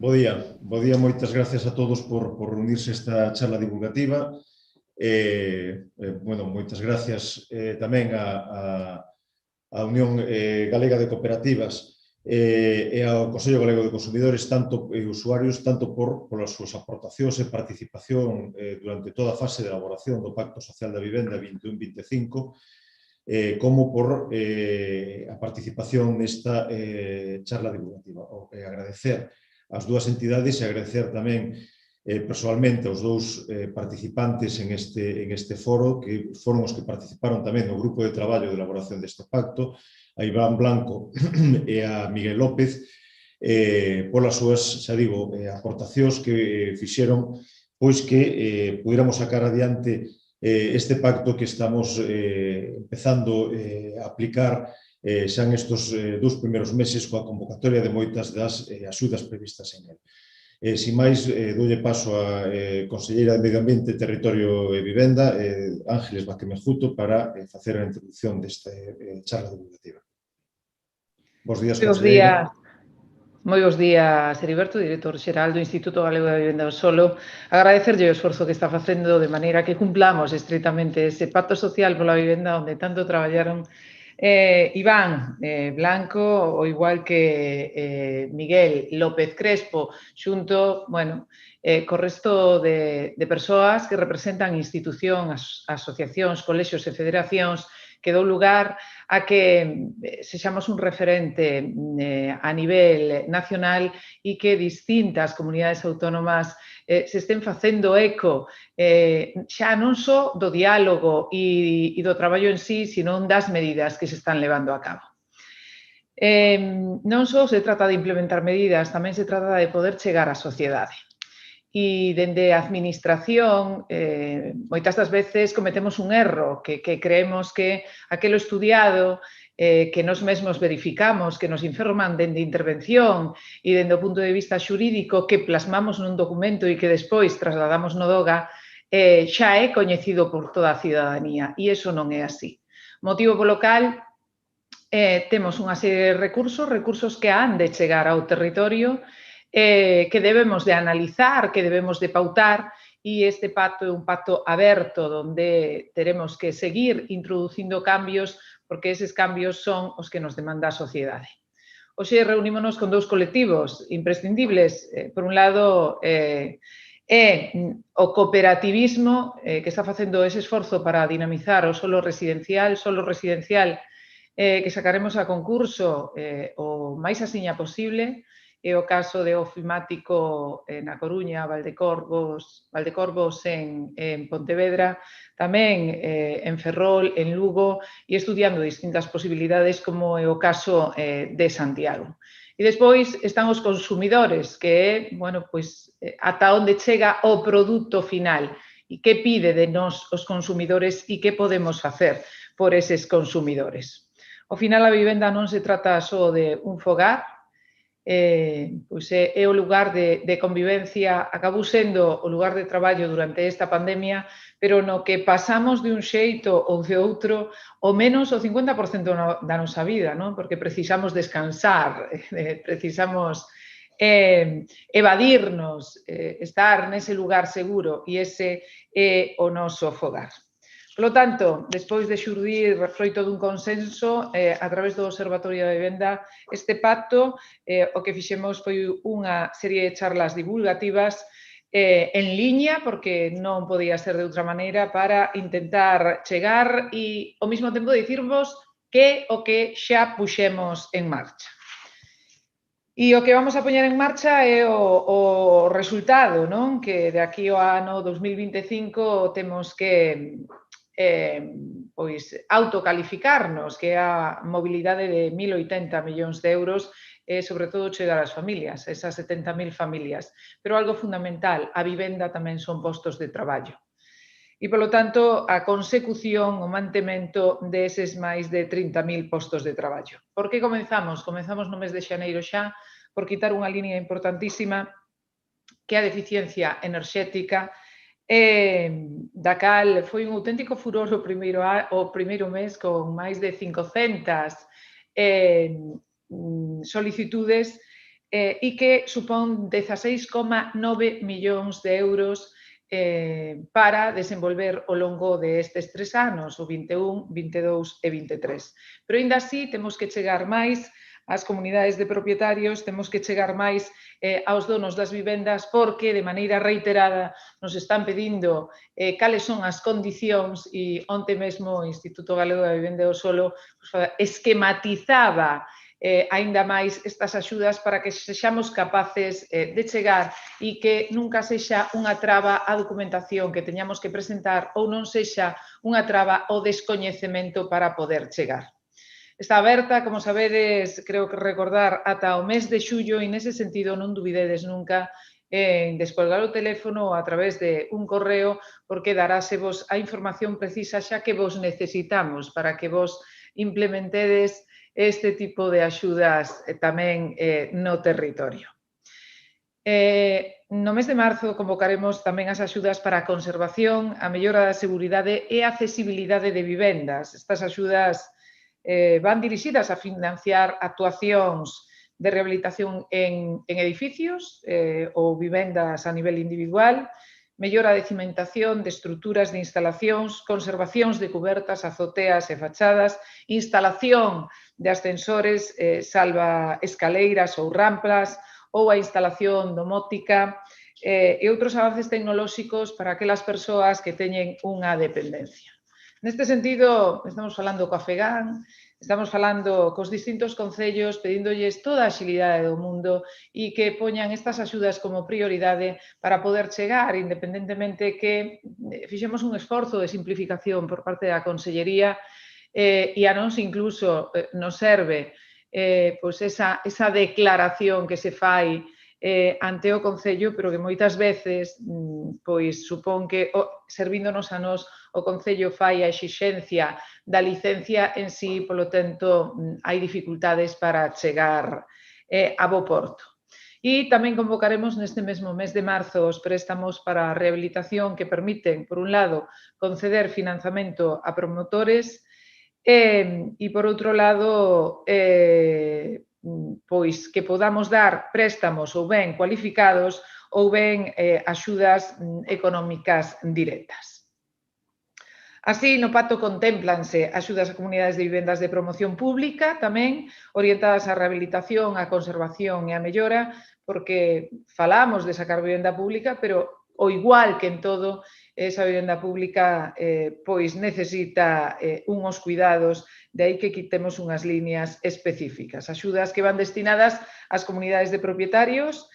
Bo día, moitas gracias a todos por reunirse a esta charla divulgativa. Moitas gracias tamén á Unión Galega de Cooperativas e ao Consello Galego de Consumidores e usuarios tanto polas súas aportacións e participación durante toda a fase de elaboración do Pacto Social da Vivenda 21-25 como por a participación nesta charla divulgativa. Agradecer as dúas entidades e agradecer tamén personalmente aos dous participantes en este foro, que foron os que participaron tamén no grupo de traballo de elaboración deste pacto, a Iván Blanco e a Miguel López, polas súas, xa digo, aportacións que fixeron pois que pudiéramos sacar adiante este pacto que estamos empezando a aplicar xa nestes dous primeiros meses coa convocatoria de moitas das axudas previstas en él. Sin máis, doulle paso a Conselleira de Medio Ambiente, Territorio e Vivenda, Ángeles Baquemejuto, para facer a introducción desta charla divulgativa. Bos días, Conselleira. Moi bons días, Heriberto, director xeral do Instituto Galego da Vivenda do Solo. Agradecerlle o esforzo que está facendo de maneira que cumplamos estritamente ese pacto social pola vivenda onde tanto traballaron Iván Blanco, o igual que Miguel López Crespo, xunto, co resto de persoas que representan institucións, asociacións, colexios e federacións que dou lugar a que sexamos un referente a nivel nacional e que distintas comunidades autónomas se estén facendo eco xa non só do diálogo e do traballo en sí, sino das medidas que se están levando a cabo. Non só se trata de implementar medidas, tamén se trata de poder chegar á sociedade. E dende a administración, moitas das veces cometemos un erro, que creemos que aquelo estudiado, que nos mesmos verificamos, que nos informan dende intervención e dende o punto de vista xurídico que plasmamos nun documento e que despois trasladamos no DOGA, xa é coñecido por toda a cidadanía, e iso non é así. Motivo polo cal temos unha serie de recursos que han de chegar ao territorio, que debemos de analizar, que debemos de pautar, e este pacto é un pacto aberto onde teremos que seguir introducindo cambios porque eses cambios son os que nos demanda a sociedade. Hoxe reunímonos con dous colectivos imprescindibles. Por un lado, é o cooperativismo que está facendo ese esforzo para dinamizar o solo residencial que sacaremos a concurso o máis asiña posible. É o caso de Ofimático na Coruña, Valdecorvos en Pontevedra, tamén en Ferrol, en Lugo, e estudiando distintas posibilidades como é o caso de Santiago. E despois están os consumidores, que é ata onde chega o produto final e que pide de nós os consumidores e que podemos facer por eses consumidores. Ao final, a vivenda non se trata só de un fogar, é o lugar de convivencia, acabou sendo o lugar de traballo durante esta pandemia, pero no que pasamos de un xeito ou de outro o menos o 50% da nosa vida, porque precisamos descansar, precisamos evadirnos, estar nese lugar seguro, e ese é o noso fogar. Por lo tanto, despois de xurdir froito dun consenso a través do Observatorio da Vivenda, este pacto o que fixemos foi unha serie de charlas divulgativas en liña, porque non podía ser de outra maneira, para intentar chegar e ao mesmo tempo dicirvos que o que xa puxemos en marcha. E o que vamos a poñer en marcha é o resultado, que de aquí ao ano 2025 temos que autocalificarnos, que é a mobilidade de 1.080 millóns de euros e, sobre todo, chegar ás familias, esas 70.000 familias. Pero algo fundamental, a vivenda tamén son postos de traballo. E, polo tanto, a consecución, o mantemento deses máis de 30.000 postos de traballo. Por que comenzamos? Comenzamos no mes de xaneiro xa por quitar unha línea importantísima que é a deficiencia enerxética, da cal foi un auténtico furor o primeiro mes con máis de 500 solicitudes e que supón 16,9 millóns de euros para desenvolver ao longo destes 3 anos, o 21, 22 e 23. Pero, ainda así, temos que chegar máis ás comunidades de propietarios, temos que chegar máis aos donos das vivendas, porque de maneira reiterada nos están pedindo cales son as condicións, e onte mesmo o Instituto Galego da Vivenda e do Solo esquematizaba aínda máis estas axudas para que sexamos capaces de chegar e que nunca sexa unha traba a documentación que teñamos que presentar ou non sexa unha traba o descoñecemento para poder chegar. Está aberta, como sabedes, creo que recordar, ata o mes de xullo, e nese sentido non dubidedes nunca en descolgar o teléfono ou a través de un correo, porque darásevos a información precisa xa que vos necesitamos para que vos implementedes este tipo de axudas tamén no territorio. No mes de marzo convocaremos tamén as axudas para a conservación, a mellora da seguridade e a accesibilidade de vivendas. Estas axudas van dirixidas a financiar actuacións de rehabilitación en edificios ou vivendas a nivel individual, mellora de cimentación, de estruturas de instalacións, conservacións de cubertas, azoteas e fachadas, instalación de ascensores, salva escaleiras ou rampas, ou a instalación domótica e outros avances tecnolóxicos para aquelas persoas que teñen unha dependencia. Neste sentido, estamos falando co Afegán, estamos falando cos distintos concellos, pedíndolles toda a axilidade do mundo e que poñan estas axudas como prioridade para poder chegar, independentemente que fixemos un esforzo de simplificación por parte da Consellería e a nós incluso nos serve esa declaración que se fai ante o Concello, pero que moitas veces supón que, servíndonos a nós, o Concello fai a exixencia da licencia en sí, polo tanto, hai dificultades para chegar a bo porto. E tamén convocaremos neste mesmo mes de marzo os préstamos para a rehabilitación que permiten, por un lado, conceder financiamento a promotores e, por outro lado, pois que podamos dar préstamos ou ben cualificados ou ben axudas económicas directas. Así, no pacto contémplanse axudas a comunidades de vivendas de promoción pública tamén, orientadas á rehabilitación, á conservación e á mellora, porque falamos de sacar vivenda pública, pero ao igual que en todo, esa vivenda pública pois necesita unhos cuidados, de aí que quitemos unhas líneas específicas. Axudas que van destinadas ás comunidades de propietarios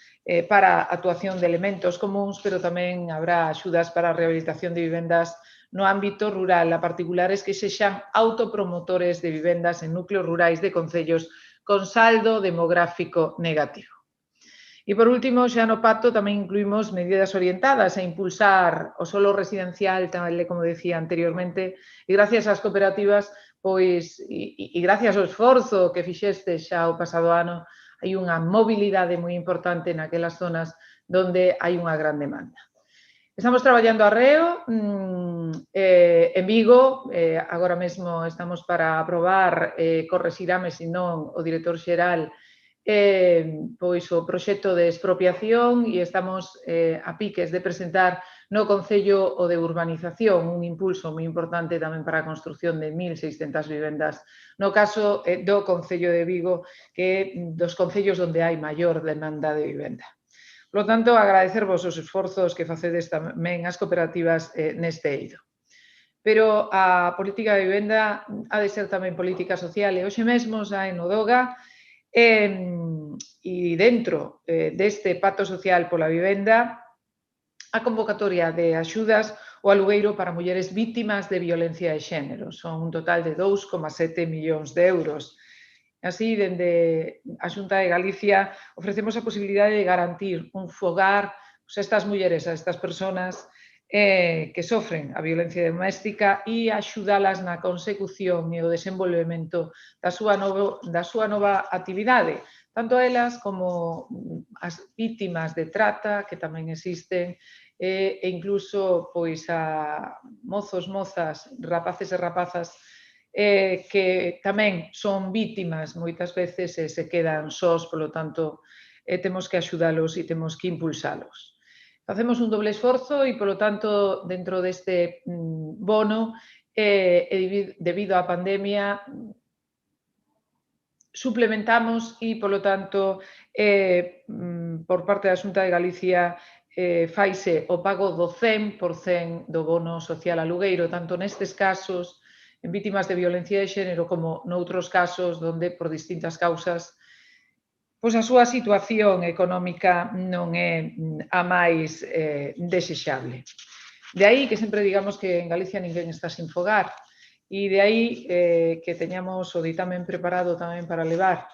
para a actuación de elementos comuns, pero tamén habrá axudas para a rehabilitación de vivendas no ámbito rural, a particulares que sexan autopromotores de vivendas en núcleos rurais de concellos con saldo demográfico negativo. E, por último, xa no pacto tamén incluímos medidas orientadas a impulsar o solo residencial, tal como decía anteriormente, e gracias ás cooperativas, pois, e gracias ao esforzo que fixeste xa o pasado ano, hai unha mobilidade moi importante naquelas zonas onde hai unha gran demanda. Estamos traballando arreo en Vigo, agora mesmo estamos para aprobar, correxirame se non o director xeral, pois o proxecto de expropiación e estamos a piques de presentar no Concello o de urbanización, un impulso moi importante tamén para a construción de 1.600 vivendas, no caso do Concello de Vigo, que é dos concellos onde hai maior demanda de vivenda. Por lo tanto, agradecervos os esforzos que facedes tamén as cooperativas neste eido. Pero a política de vivenda ha de ser tamén política social e hoxe mesmo xa en Nodoga e dentro deste pacto social pola vivenda a convocatoria de axudas o alugueiro para mulleres vítimas de violencia de xénero. Son un total de 2,7 millóns de euros. Así, dende a Xunta de Galicia, ofrecemos a posibilidade de garantir un fogar a estas mulleres, a estas persoas que sofren a violencia doméstica e axudalas na consecución e o desenvolvemento da súa nova actividade, tanto a elas como as vítimas de trata, que tamén existen, e incluso pois a mozos, mozas, rapaces e rapazas que tamén son vítimas moitas veces e se quedan sós, polo tanto, temos que axudalos e temos que impulsalos. Facemos un doble esforzo e, polo tanto, dentro deste bono, debido á pandemia, suplementamos e, polo tanto, por parte da Xunta de Galicia faise o pago do 100% do bono social alugueiro, tanto nestes casos en vítimas de violencia de xénero como noutros casos onde, por distintas causas, pois a súa situación económica non é a máis desexable. De aí que sempre digamos que en Galicia ninguén está sin fogar, e de aí que teñamos o ditamen preparado tamén para levar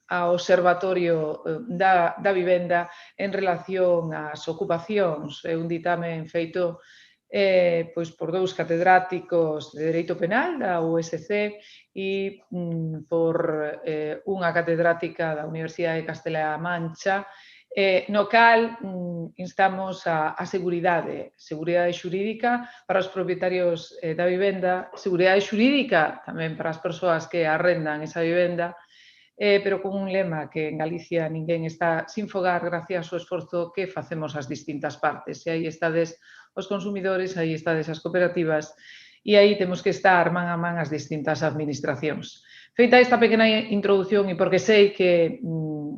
ao Observatorio da Vivenda en relación ás ocupacións. É un ditamen feito pois por dous catedráticos de Dereito Penal da USC e por unha catedrática da Universidade de Castela-A Mancha, no cal instamos a seguridade xurídica para os propietarios da vivenda, seguridade xurídica tamén para as persoas que arrendan esa vivenda, pero con un lema que en Galicia ninguén está sin fogar gracias ao esforzo que facemos as distintas partes. E aí estades os consumidores, aí estades as cooperativas e aí temos que estar man a man as distintas administracións. Feita esta pequena introdución e porque sei que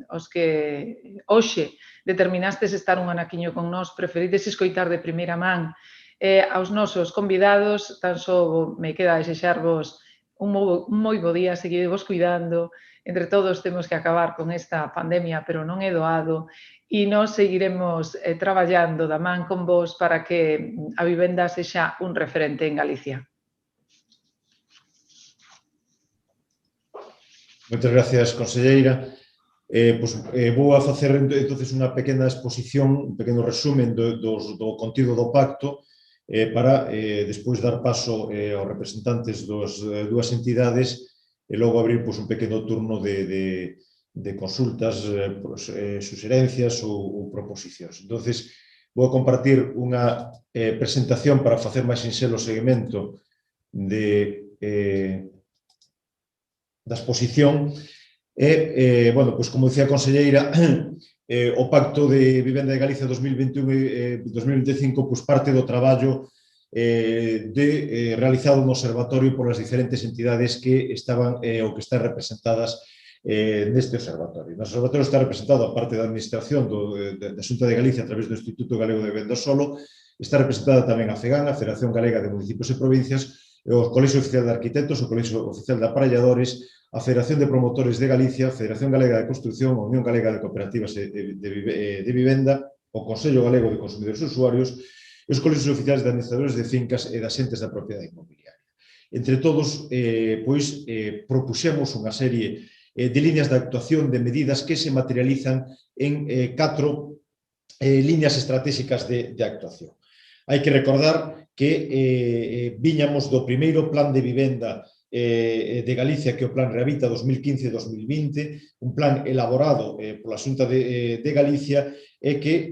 os que hoxe determinastes estar un anaquiño con nós preferides escoitar de primeira man aos nosos convidados, tan só me queda desexarvos un moi bo día, seguidevos cuidando. Entre todos temos que acabar con esta pandemia, pero non é doado, e nós seguiremos traballando da man con vos para que a vivenda sexa un referente en Galicia. Moitas gracias, conselleira. Vou a facer entonces unha pequena exposición, un pequeno resumen do contido do pacto para despois dar paso aos representantes das dúas entidades e logo abrir un pequeno turno de consultas, suxerencias ou proposicións. Entón, vou compartir unha presentación para facer máis sinxelo seguimento da exposición. Como dicía a conselleira, o Pacto de Vivenda de Galicia 2021-2025 parte do traballo realizado no observatorio por as diferentes entidades que estaban ou que están representadas neste observatorio. No observatorio está representado a parte da administración da Xunta de Galicia a través do Instituto Galego de Vivenda Solo, está representada tamén a FEGAN, a Federación Galega de Municipios e Provincias, o Colexio Oficial de Arquitectos, o Colexio Oficial de Aparelladores, a Federación de Promotores de Galicia, a Federación Galega de Construcción, a Unión Galega de Cooperativas de Vivenda, o Consello Galego de Consumidores e Usuarios, e os colexios oficiais de administradores de fincas e das entes da propiedade inmobiliaria. Entre todos, propuxemos unha serie de líneas de actuación, de medidas que se materializan en 4 líneas estratégicas de actuación. Hai que recordar que viñamos do primeiro plan de vivenda de Galicia, que é o Plan Rehabita 2015-2020, un plan elaborado pola Xunta de Galicia e que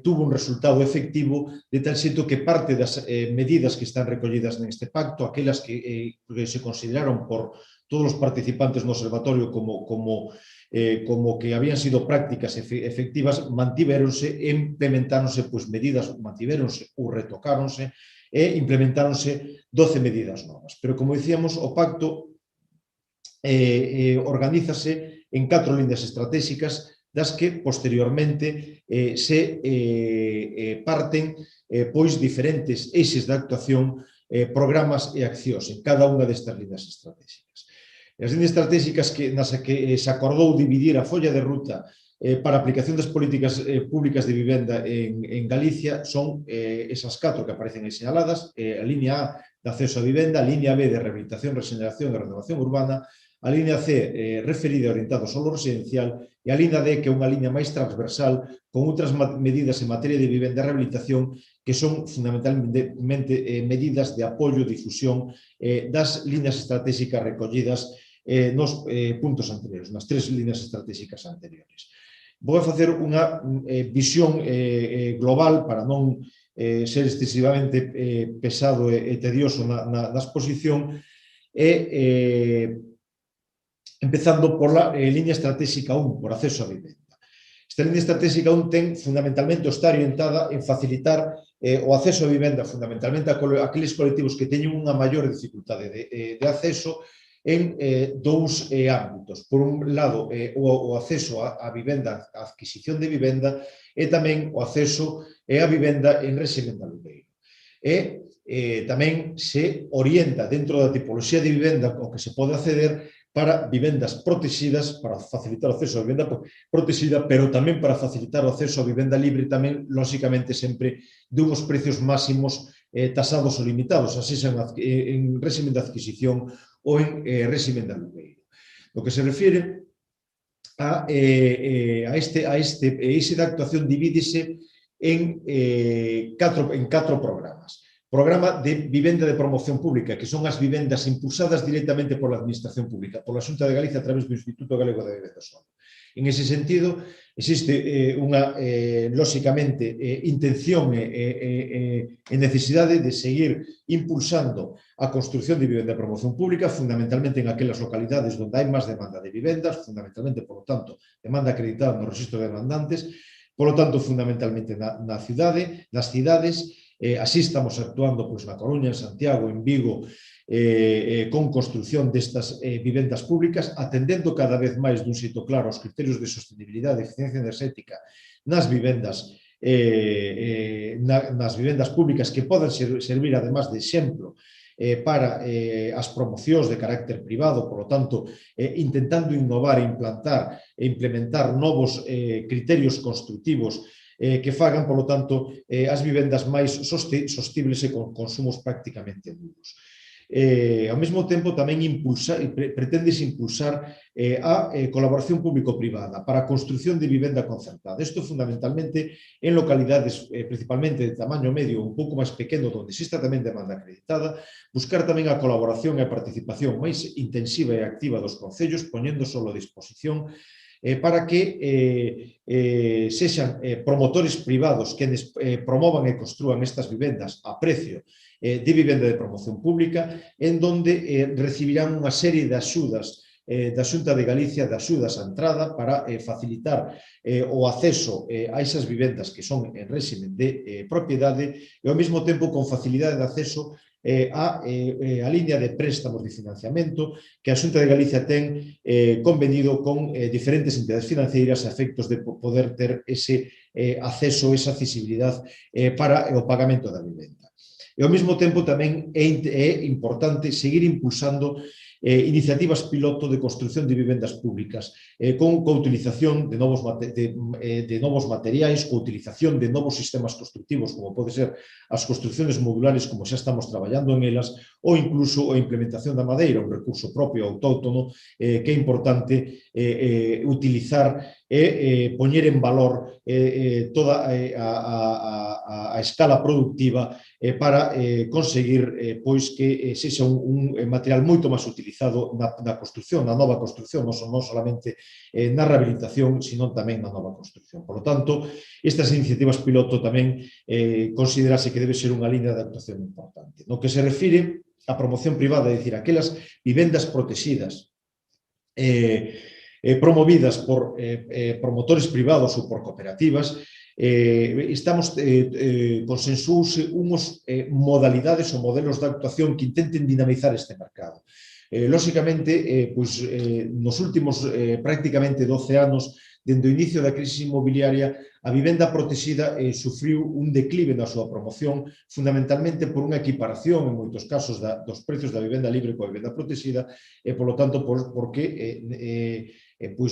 tuvo un resultado efectivo de tal xeito que parte das medidas que están recollidas neste pacto, aquelas que se consideraron por todos os participantes no observatorio como que habían sido prácticas efectivas, mantiveronse e implementáronse medidas, mantiveronse ou retocáronse e implementáronse 12 medidas novas. Pero, como dicíamos, o pacto organízase en 4 líneas estratégicas das que posteriormente se parten diferentes eixes de actuación, programas e accións en cada unha destas líneas estratégicas. As líneas estratégicas nas que se acordou dividir a folla de ruta para a aplicación das políticas públicas de vivenda en Galicia son esas 4 que aparecen aí señaladas, a liña A de acceso a vivenda, a liña B de rehabilitación, regeneración e renovación urbana, a liña C referida e orientada ao solo residencial e a liña D, que é unha liña máis transversal con outras medidas en materia de vivenda e rehabilitación que son fundamentalmente medidas de apoio e difusión das líneas estratégicas recollidas nos puntos anteriores, nas 3 líneas estratégicas anteriores. Vou facer unha visión global para non ser excesivamente pesado e tedioso na exposición e empezando pola liña estratégica 1, por acceso a vivenda. Esta liña estratégica 1 ten fundamentalmente está orientada en facilitar o acceso a vivenda, fundamentalmente a aqueles colectivos que teñen unha maior dificultade de acceso en dous ámbitos. Por un lado, o acceso a vivenda, a adquisición de vivenda, e tamén o acceso a vivenda en réxime de alugueiro. Tamén se orienta dentro da tipoloxía de vivenda ao que se pode acceder para vivendas protegidas, para facilitar o acceso a vivenda protegida, pero tamén para facilitar o acceso a vivenda libre, tamén, lóxicamente, sempre dunhos precios máximos tasados ou limitados, así sean en réxime de adquisición ou en réxime de alugueiro. No que se refire a ese de actuación divídese en 4 programas. Programa de vivenda de promoción pública, que son as vivendas impulsadas directamente pola Administración Pública, pola Xunta de Galicia a través do Instituto Galego de Vivenda Solo. En ese sentido, existe unha, lóxicamente, intención e necesidade de seguir impulsando a construción de vivenda de promoción pública, fundamentalmente en aquelas localidades onde hai máis demanda de vivendas, fundamentalmente, por lo tanto, demanda acreditada no registro de demandantes, por lo tanto, fundamentalmente nas cidades. Así estamos actuando na Coruña, en Santiago, en Vigo, con construción destas vivendas públicas, atendendo cada vez máis dun xeito claro aos criterios de sostenibilidade e eficiencia enerxética nas vivendas públicas, que poden servir, además de exemplo, para as promocións de carácter privado, por lo tanto, intentando innovar, implantar e implementar novos criterios construtivos que fagan, polo tanto, as vivendas máis sostibles e con consumos prácticamente nulos. Ao mesmo tempo, tamén preténdese impulsar a colaboración público-privada para a construción de vivenda concertada. Isto fundamentalmente en localidades principalmente de tamaño medio ou un pouco máis pequeno, onde exista tamén demanda acreditada, buscar tamén a colaboración e a participación máis intensiva e activa dos concellos, poñendo solo a disposición para que sexan promotores privados que promovan e construan estas vivendas a precio de vivenda de promoción pública, en donde recibirán unha serie de axudas da Xunta de Galicia, de axudas á entrada para facilitar o acceso a esas vivendas que son en réxime de propiedade e ao mesmo tempo con facilidade de acceso a liña de préstamos de financiamento que a Xunta de Galicia ten convenido con diferentes entidades financeiras a efectos de poder ter ese acceso, esa accesibilidade para o pagamento da vivenda. E ao mesmo tempo tamén é importante seguir impulsando iniciativas piloto de construción de vivendas públicas con coutilización de novos materiais, coutilización de novos sistemas constructivos, como pode ser as construcciones modulares, como xa estamos traballando en elas, ou incluso a implementación da madeira, un recurso propio autóctono que é importante utilizar e poñer en valor toda a escala productiva para conseguir que sexa un material moito máis utilizado na construcción, na nova construcción, non solamente na rehabilitación, sino tamén na nova construcción. Por lo tanto, estas iniciativas piloto tamén considerase que debe ser unha liña de actuación importante. No que se refire á promoción privada, é dicir, aquelas vivendas protegidas promovidas por promotores privados ou por cooperativas, estamos consensuouse unhos modalidades ou modelos de actuación que intenten dinamizar este mercado. Lóxicamente, nos últimos prácticamente 12 anos, dende o inicio da crise inmobiliaria, a vivenda protegida sufriu un declive na súa promoción, fundamentalmente por unha equiparación, en moitos casos, dos precios da vivenda libre coa vivenda protegida, e, polo tanto, porque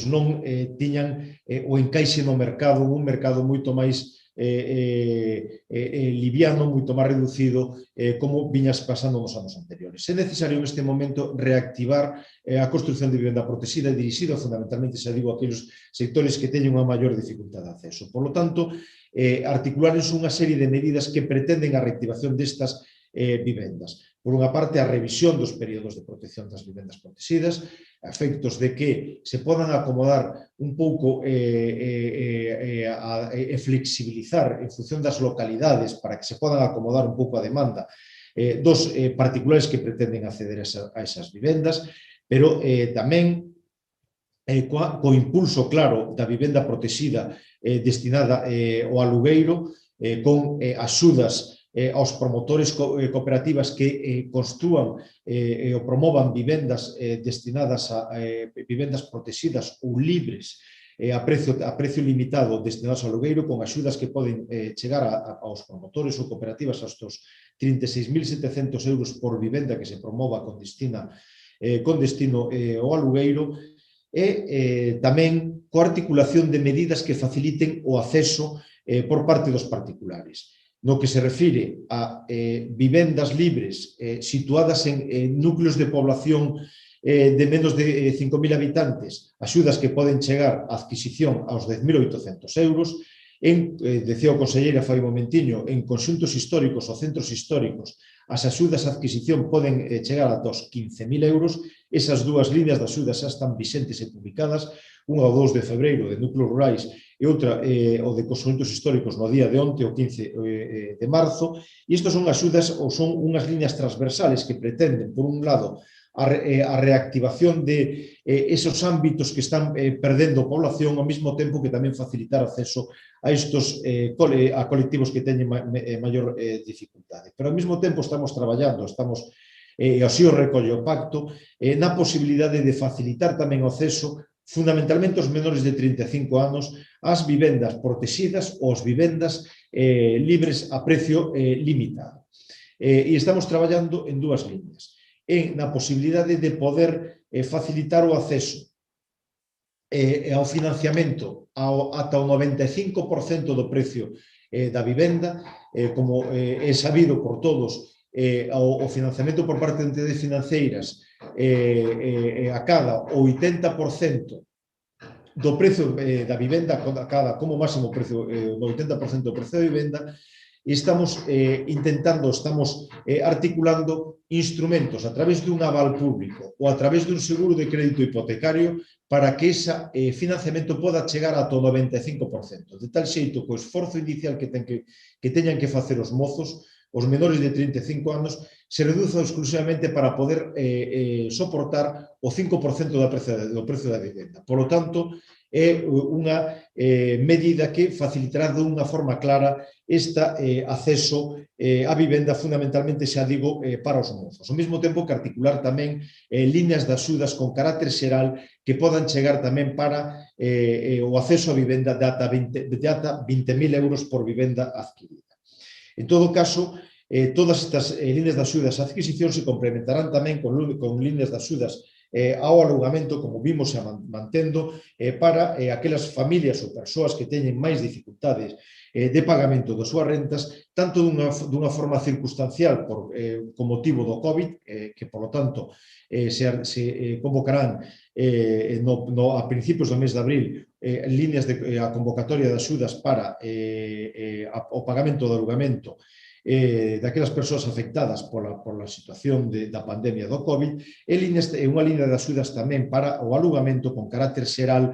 non tiñan o encaixe no mercado, un mercado moito máis liviano, moito máis reducido, como viñas pasando nos anos anteriores. É necesario neste momento reactivar a construción de vivenda protegida dirixida fundamentalmente, xa digo, a aqueles sectores que teñen unha maior dificultade de acceso. Por lo tanto, articularse unha serie de medidas que pretenden a reactivación destas vivendas. Por unha parte, a revisión dos períodos de protección das vivendas protegidas, a efectos de que se podan acomodar un pouco e flexibilizar en función das localidades para que se podan acomodar un pouco a demanda dos particulares que pretenden acceder a esas vivendas, pero tamén co impulso claro da vivenda protexida destinada ao alugueiro, con axudas aos promotores cooperativas que construan ou promovan vivendas destinadas a vivendas protegidas ou libres a precio limitado destinados ao alugueiro, con axudas que poden chegar aos promotores ou cooperativas hasta os 36.700 euros por vivenda que se promova con destino ao alugueiro, e tamén coa articulación de medidas que faciliten o acceso por parte dos particulares. No que se refire a vivendas libres situadas en núcleos de población de menos de 5.000 habitantes, axudas que poden chegar a adquisición aos 10.800 euros, decía o conselleira fai un momentiño, en conxuntos históricos ou centros históricos, as axudas a adquisición poden chegar ata os 15.000 euros. Esas dúas líneas de axudas xa están vixentes e publicadas, unha o 2 de febreiro de núcleos rurais e outra o de conxuntos históricos no día de onte, o 15 de marzo, e estas son axudas ou son unhas líneas transversales que pretenden, por un lado, a reactivación de esos ámbitos que están perdendo población, ao mesmo tempo que tamén facilitar acceso a estos a colectivos que teñen maior dificultade. Pero ao mesmo tempo estamos traballando, e así o recolle o pacto, na posibilidade de facilitar tamén o acceso fundamentalmente os menores de 35 anos ás vivendas protegidas ou as vivendas libres a precio limitado. E estamos traballando en dúas líneas. Na posibilidade de poder facilitar o acceso ao financiamento ata o 95% do precio da vivenda, como é sabido por todos, o financiamento por parte de entidades financeiras acada o 80% do precio da vivenda, acada como máximo precio, o 80% do precio da vivenda, e estamos articulando instrumentos a través dun aval público ou a través dun seguro de crédito hipotecario para que ese financiamento poda chegar ata o 95%, de tal xeito que o esforzo inicial que teñan que facer os mozos, os menores de 35 anos, se reduza exclusivamente para poder soportar o 5% do precio da vivenda. Por lo tanto, é unha medida que facilitará de unha forma clara este acceso á vivenda, fundamentalmente, xa digo, para os mozos. Ao mesmo tempo que articular tamén líneas de axudas con carácter xeral que podan chegar tamén para o acceso á vivenda de ata 20.000 euros por vivenda adquirida. En todo caso, todas estas líneas de axudas a adquisición se complementarán tamén con líneas de axudas ao alugamento, como vimos mantendo, para aquelas familias ou persoas que teñen máis dificultades de pagamento das súas rentas, tanto dunha forma circunstancial con motivo do COVID, que, por lo tanto, se convocarán a principios do mes de abril líneas a convocatoria de axudas para o pagamento do alugamento daquelas persoas afectadas pola situación da pandemia do COVID, e unha liña de axudas tamén para o alugamento con carácter xeral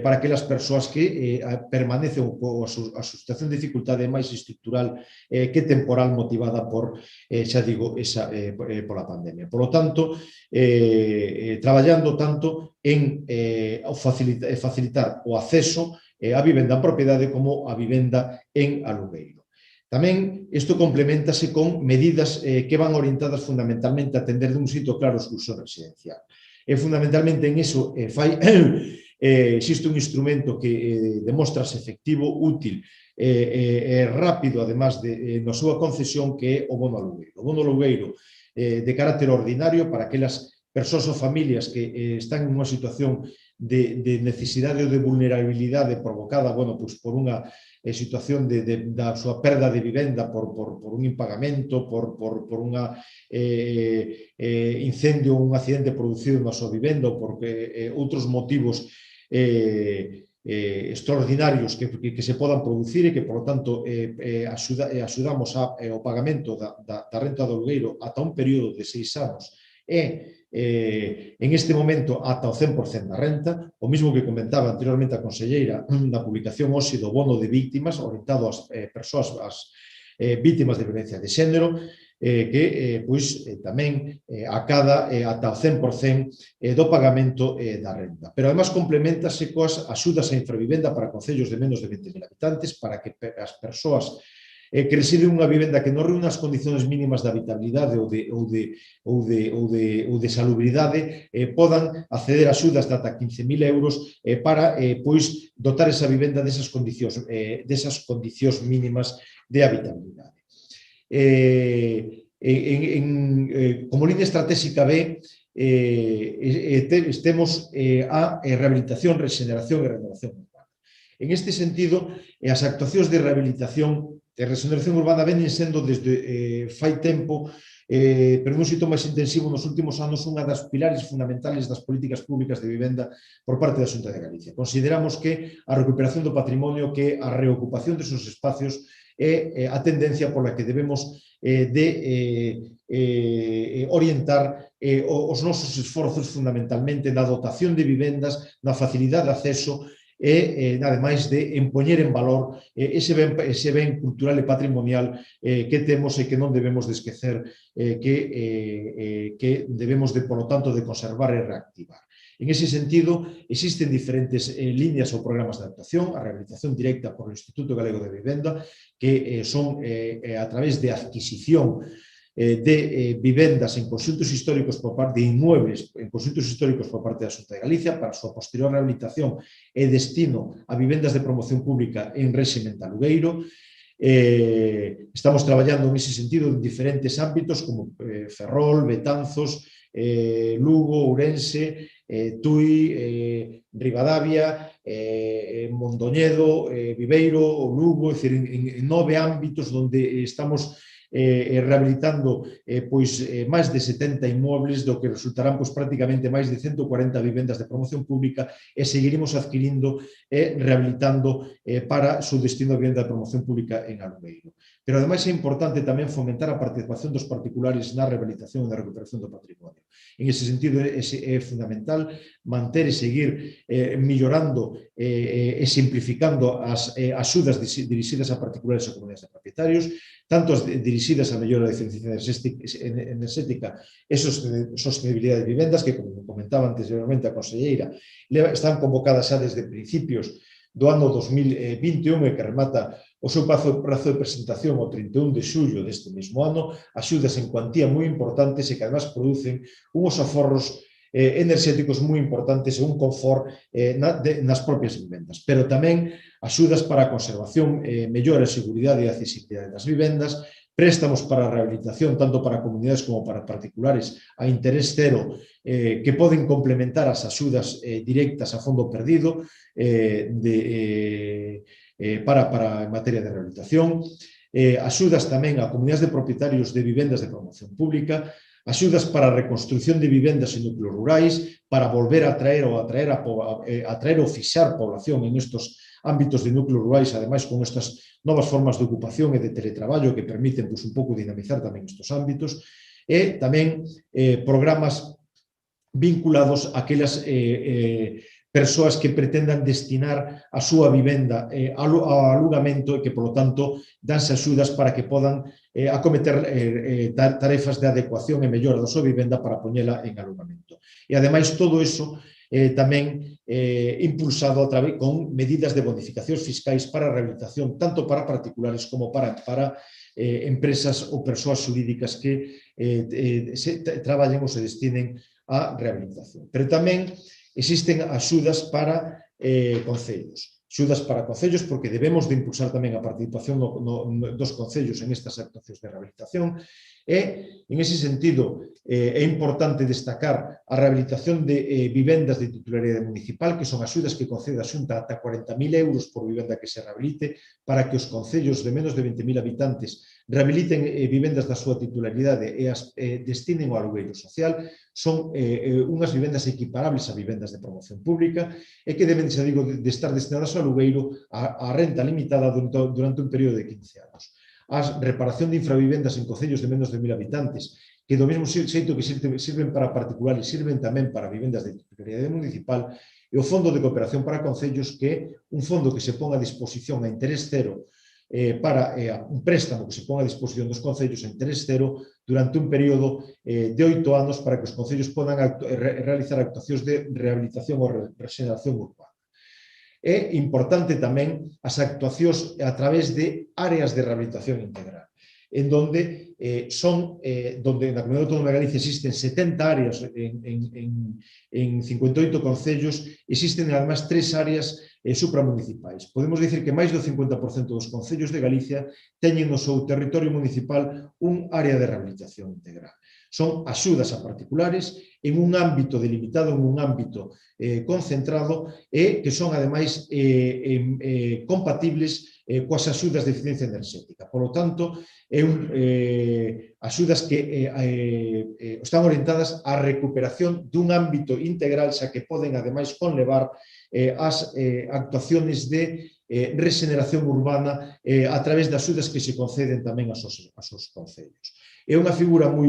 para aquelas persoas que permanecen a situación de dificultade máis estructural que temporal, motivada por, xa digo, pola pandemia. Por lo tanto, traballando tanto en facilitar o acceso á vivenda en propiedade como a vivenda en alugueiro. Tamén isto complementase con medidas que van orientadas fundamentalmente a atender dun xeito claro a exclusión residencial. E fundamentalmente en iso existe un instrumento que demóstrase efectivo, útil e rápido, además na súa concesión, que é o bono alugueiro. O bono alugueiro de carácter ordinario para aquelas persoas ou familias que están en unha situación de necesidade ou de vulnerabilidade provocada por unha situación da súa perda de vivenda por un impagamento, por un incendio ou un accidente producido na súa vivenda, ou por outros motivos extraordinarios que se podan producir e que, por lo tanto, axudamos ao pagamento da renta do alugueiro ata un período de 6 anos e en este momento ata o 100% da renta, o mesmo que comentaba anteriormente a conselleira na publicación hoxe do bono de víctimas orientado ás persoas, ás víctimas de violencia de xénero. que pois, tamén acada ata o 100% do pagamento da renda. Pero, además, complementase coas axudas a infravivenda para concellos de menos de 20.000 habitantes para que as persoas que residen unha vivenda que non reúne as condicións mínimas de habitabilidade ou de salubridade podan acceder a axudas de ata 15.000 euros para pois, dotar esa vivenda desas condicións mínimas de habitabilidade. Como línea estratégica B, temos a rehabilitación, regeneración e renovación urbana. En este sentido, as actuacións de rehabilitación e regeneración urbana venen sendo desde fai tempo, pero nun xeito máis intensivo nos últimos anos, unha das pilares fundamentales das políticas públicas de vivenda por parte da Xunta de Galicia. Consideramos que a recuperación do patrimonio, que a reocupación desos espacios é a tendencia pola que debemos orientar os nosos esforzos fundamentalmente na dotación de vivendas, na facilidade de acceso e, ademais, de empoñer en valor ese ben cultural e patrimonial que temos e que non debemos de esquecer que debemos, polo tanto, de conservar e reactivar. En ese sentido, existen diferentes líneas ou programas de adaptación, a rehabilitación directa por o Instituto Galego de Vivenda, que son a través de adquisición de vivendas en conxuntos históricos por parte de inmuebles en conxuntos históricos por parte da Xunta de Galicia para a súa posterior rehabilitación e destino a vivendas de promoción pública en réximen de alugueiro. Estamos traballando nese sentido en diferentes ámbitos como Ferrol, Betanzos, Lugo, Ourense, Tui, Ribadavia, Mondoñedo, Viveiro, Lugo, é dicir, en 9 ámbitos onde estamos rehabilitando máis de 70 inmuebles, do que resultarán prácticamente máis de 140 vivendas de promoción pública, e seguiremos adquirindo e rehabilitando para o destino de vivenda de promoción pública en alugueiro. Pero, ademais, é importante tamén fomentar a participación dos particulares na rehabilitación e na recuperación do patrimonio. En ese sentido, é fundamental manter e seguir millorando e simplificando as axudas dirixidas a particulares e comunidades de propietarios, tanto as dirixidas a mellora da eficiencia enerxética e sostenibilidade de vivendas, que, como comentaba anteriormente a conselleira, están convocadas xa desde principios do ano 2021 e que remata o seu prazo de presentación o 31 de xullo deste mesmo ano, axudas en cuantía moi importantes e que, además, producen uns aforros enerxéticos moi importantes e un confort nas propias vivendas, pero tamén axudas para a conservación, mellora a seguridade e a accesibilidade das vivendas, préstamos para a rehabilitación, tanto para comunidades como para particulares, a interés cero, que poden complementar as axudas directas a fondo perdido para en materia de rehabilitación, axudas tamén a comunidades de propietarios de vivendas de promoción pública, axudas para a reconstrucción de vivendas en núcleos rurais, para volver a atraer ou fixar población en estes ámbitos de núcleos rurais, ademais con estas novas formas de ocupación e de teletraballo que permiten un pouco dinamizar tamén estes ámbitos, e tamén programas vinculados a aquelas persoas que pretendan destinar a súa vivenda ao alugamento e que, polo tanto, danse axudas para que podan acometer tarefas de adecuación e mellora da súa vivenda para poñela en alugamento. E, ademais, todo iso tamén impulsado con medidas de bonificacións fiscais para a rehabilitación, tanto para particulares como para empresas ou persoas xurídicas que traballen ou se destinen á rehabilitación. Pero tamén existen axudas para concellos. Axudas para concellos porque debemos de impulsar tamén a participación dos concellos en estas actuacións de rehabilitación e, en ese sentido, é importante destacar a rehabilitación de vivendas de titularidade municipal, que son axudas que concede a Xunta ata 40.000 euros por vivenda que se rehabilite para que os concellos de menos de 20.000 habitantes rehabiliten vivendas da súa titularidade e as destinen ao alugueiro social. Son unhas vivendas equiparables a vivendas de promoción pública e que deben, xa digo, de estar destinadas ao alugueiro a renta limitada durante un período de 15 anos. A reparación de infravivendas en concellos de menos de 1.000 habitantes, que do mesmo xeito que sirven para particulares, sirven tamén para vivendas de titularidade municipal, e o Fondo de Cooperación para Concellos, que é un fondo que se pon a disposición a interés cero para un préstamo que se ponga a disposición dos concellos en interés cero durante un período de 8 anos para que os concellos podan realizar actuacións de rehabilitación ou regeneración urbana. É importante tamén as actuacións a través de áreas de rehabilitación integral, en donde donde na Comunidade Autónoma de Galicia existen 70 áreas en 58 concellos, existen además 3 áreas supramunicipais. Podemos dicir que máis do 50% dos concellos de Galicia teñen no seu territorio municipal un área de rehabilitación integral. Son axudas a particulares en un ámbito delimitado, en un ámbito concentrado e que son, ademais, compatibles coas axudas de eficiencia enerxética. Por lo tanto, axudas que están orientadas á recuperación dun ámbito integral, xa que poden, ademais, conlevar as actuaciones de regeneración urbana a través de axudas que se conceden tamén aos concellos. É unha figura moi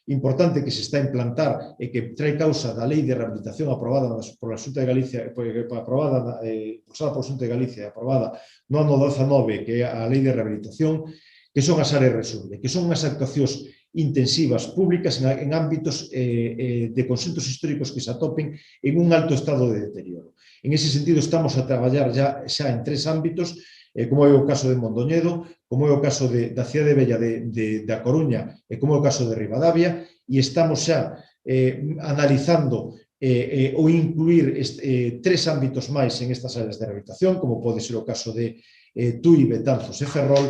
importante que se está a implantar e que trae causa da Lei de Rehabilitación aprobada pola Xunta de Galicia, impulsada pola Xunta de Galicia e aprobada no ano 19, que é a Lei de Rehabilitación, que son as áreas Resolve, que son unhas actuacións intensivas públicas en ámbitos de conxuntos históricos que se atopen en un alto estado de deterioro. En ese sentido, estamos a traballar xa en 3 ámbitos, como é o caso de Mondoñedo, como é o caso da Cidade Vella da Coruña e como é o caso de Ribadavia, e estamos xa analizando ou incluir 3 ámbitos máis en estas áreas de rehabilitación, como pode ser o caso de Tui, Betanzos e Ferrol,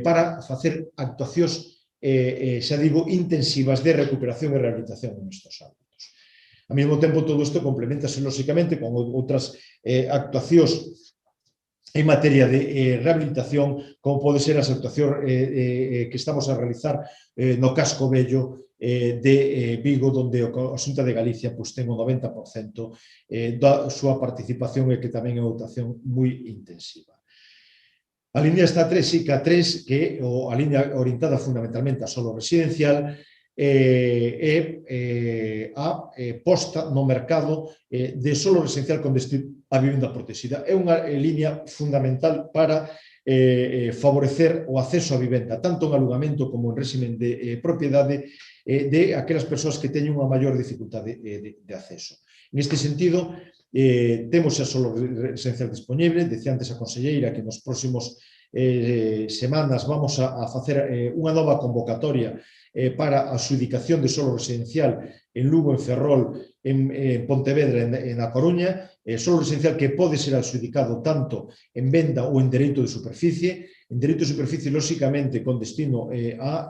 para facer actuacións, xa digo, intensivas de recuperación e rehabilitación nestes ámbitos. Ao mesmo tempo, todo isto complementase, lóxicamente, con outras actuacións en materia de rehabilitación, como pode ser as actuacións que estamos a realizar no casco vello de Vigo, onde a Xunta de Galicia ten o 90% da súa participación e que tamén é unha dotación moi intensiva. A liña está 3, ICA 3, que é a liña orientada fundamentalmente a solo residencial, a posta no mercado de solo residencial con destino a vivenda protegida. É unha liña fundamental para favorecer o acceso a vivenda, tanto en alugamento como en régimen de propiedade de aquelas persoas que teñen unha maior dificultade de acceso. Neste sentido, temos a solo residencial disponible. Decía antes a conselleira que nos próximos semanas vamos a facer unha nova convocatoria para a adxudicación de solo residencial en Lugo, en Ferrol, en Pontevedra e na Coruña, solo residencial que pode ser adxudicado tanto en venda ou en dereito de superficie. En dereito de superficie, lóxicamente, con destino a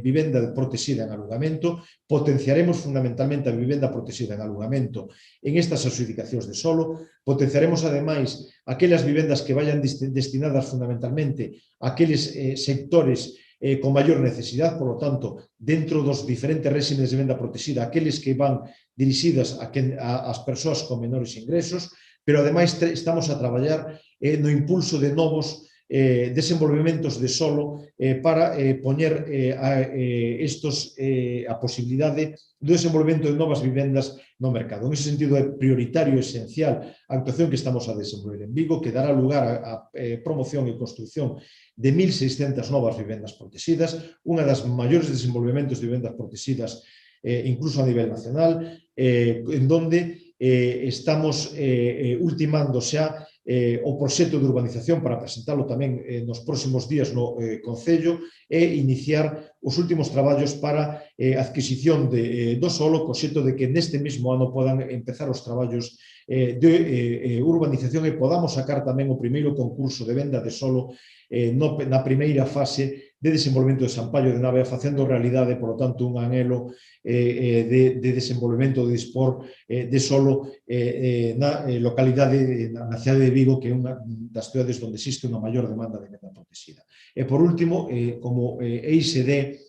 vivenda protexida en alugamento. Potenciaremos fundamentalmente a vivenda protexida en alugamento en estas adxudicacións de solo. Potenciaremos, ademais, aquelas vivendas que vayan destinadas fundamentalmente a aqueles sectores con maior necesidade, por lo tanto, dentro dos diferentes réximes de venda protexida, aqueles que van dirixidas ás persoas con menores ingresos, pero ademais estamos a traballar no impulso de novos desenvolvementos de solo para poñer a posibilidade do desenvolvemento de novas vivendas no mercado. En ese sentido, é prioritario e esencial a actuación que estamos a desenvolver en Vigo, que dará lugar a promoción e construción de 1.600 novas vivendas protegidas, unha das maiores desenvolvementos de vivendas protegidas incluso a nivel nacional, en donde estamos ultimando xa o proxecto de urbanización para presentalo tamén nos próximos días no Concello e iniciar os últimos traballos para a adquisición do solo, co xeito de que neste mesmo ano podan empezar os traballos de urbanización e podamos sacar tamén o primeiro concurso de venda de solo na primeira fase de desenvolvemento de San Pallo de Navea, facendo realidade, por lo tanto, un anhelo de desenvolvemento, de dispor de solo na localidade, na cidade de Vigo, que é unha das cidades onde existe unha maior demanda de venda protexida. E, por último, como EISD,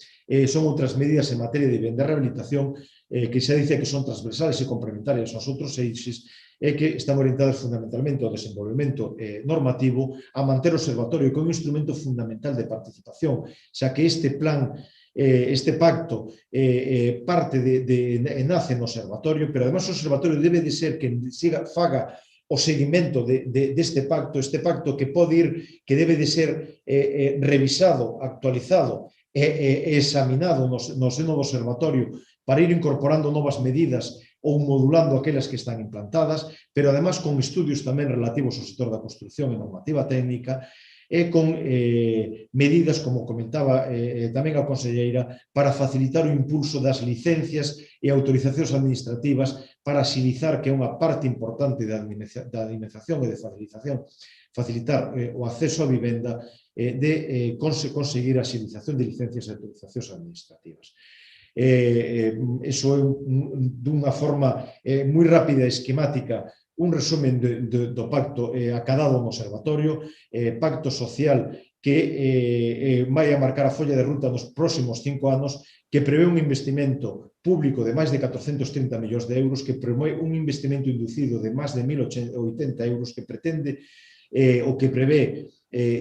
son outras medidas en materia de vivenda e rehabilitación que xa dice que son transversales e complementarias aos outros eixes e que están orientadas fundamentalmente ao desenvolvemento normativo, a manter o observatorio como un instrumento fundamental de participación, xa que este plan, este pacto parte nace no observatorio, pero además o observatorio debe de ser que faga o seguimento deste pacto, este pacto que pode ir, que debe de ser revisado, actualizado e examinado no seno do observatorio para ir incorporando novas medidas ou modulando aquelas que están implantadas, pero además con estudios tamén relativos ao sector da construcción e normativa técnica, e con medidas, como comentaba tamén a conselleira, para facilitar o impulso das licencias e autorizacións administrativas para agilizar, que é unha parte importante da dinamización e de facilitar o acceso á vivenda, de conseguir a agilización de licencias e autorizacións administrativas. Eso é dunha forma moi rápida e esquemática un resumen do pacto acadado no observatorio, pacto social que vai a marcar a folla de ruta nos próximos 5 anos, que prevé un investimento público de máis de 430 millóns de euros, que prevé un investimento inducido de máis de 1.080 euros, que pretende o que prevé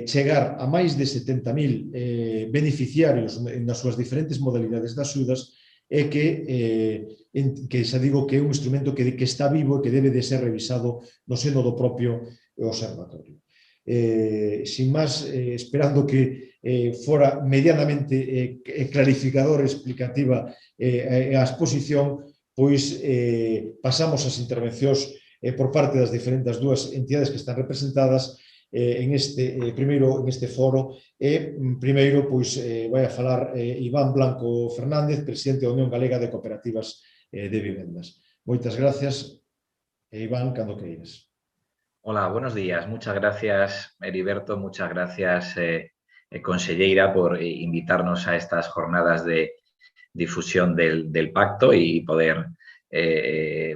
chegar a máis de 70.000 beneficiarios nas súas diferentes modalidades de axudas, e que xa digo que é un instrumento que está vivo e que debe de ser revisado no seno do propio observatorio. Sin máis, esperando que fora medianamente clarificadora e explicativa a exposición, pois pasamos as intervencións por parte das diferentes dúas entidades que están representadas en este foro, e primeiro pois vai a falar Iván Blanco Fernández, presidente da Unión Galega de Cooperativas de Vivendas. Moitas gracias, Iván, cando queiras. Hola, buenos días. Muchas gracias, Heriberto. Muchas gracias, conselleira, por invitarnos a estas jornadas de difusión del pacto y poder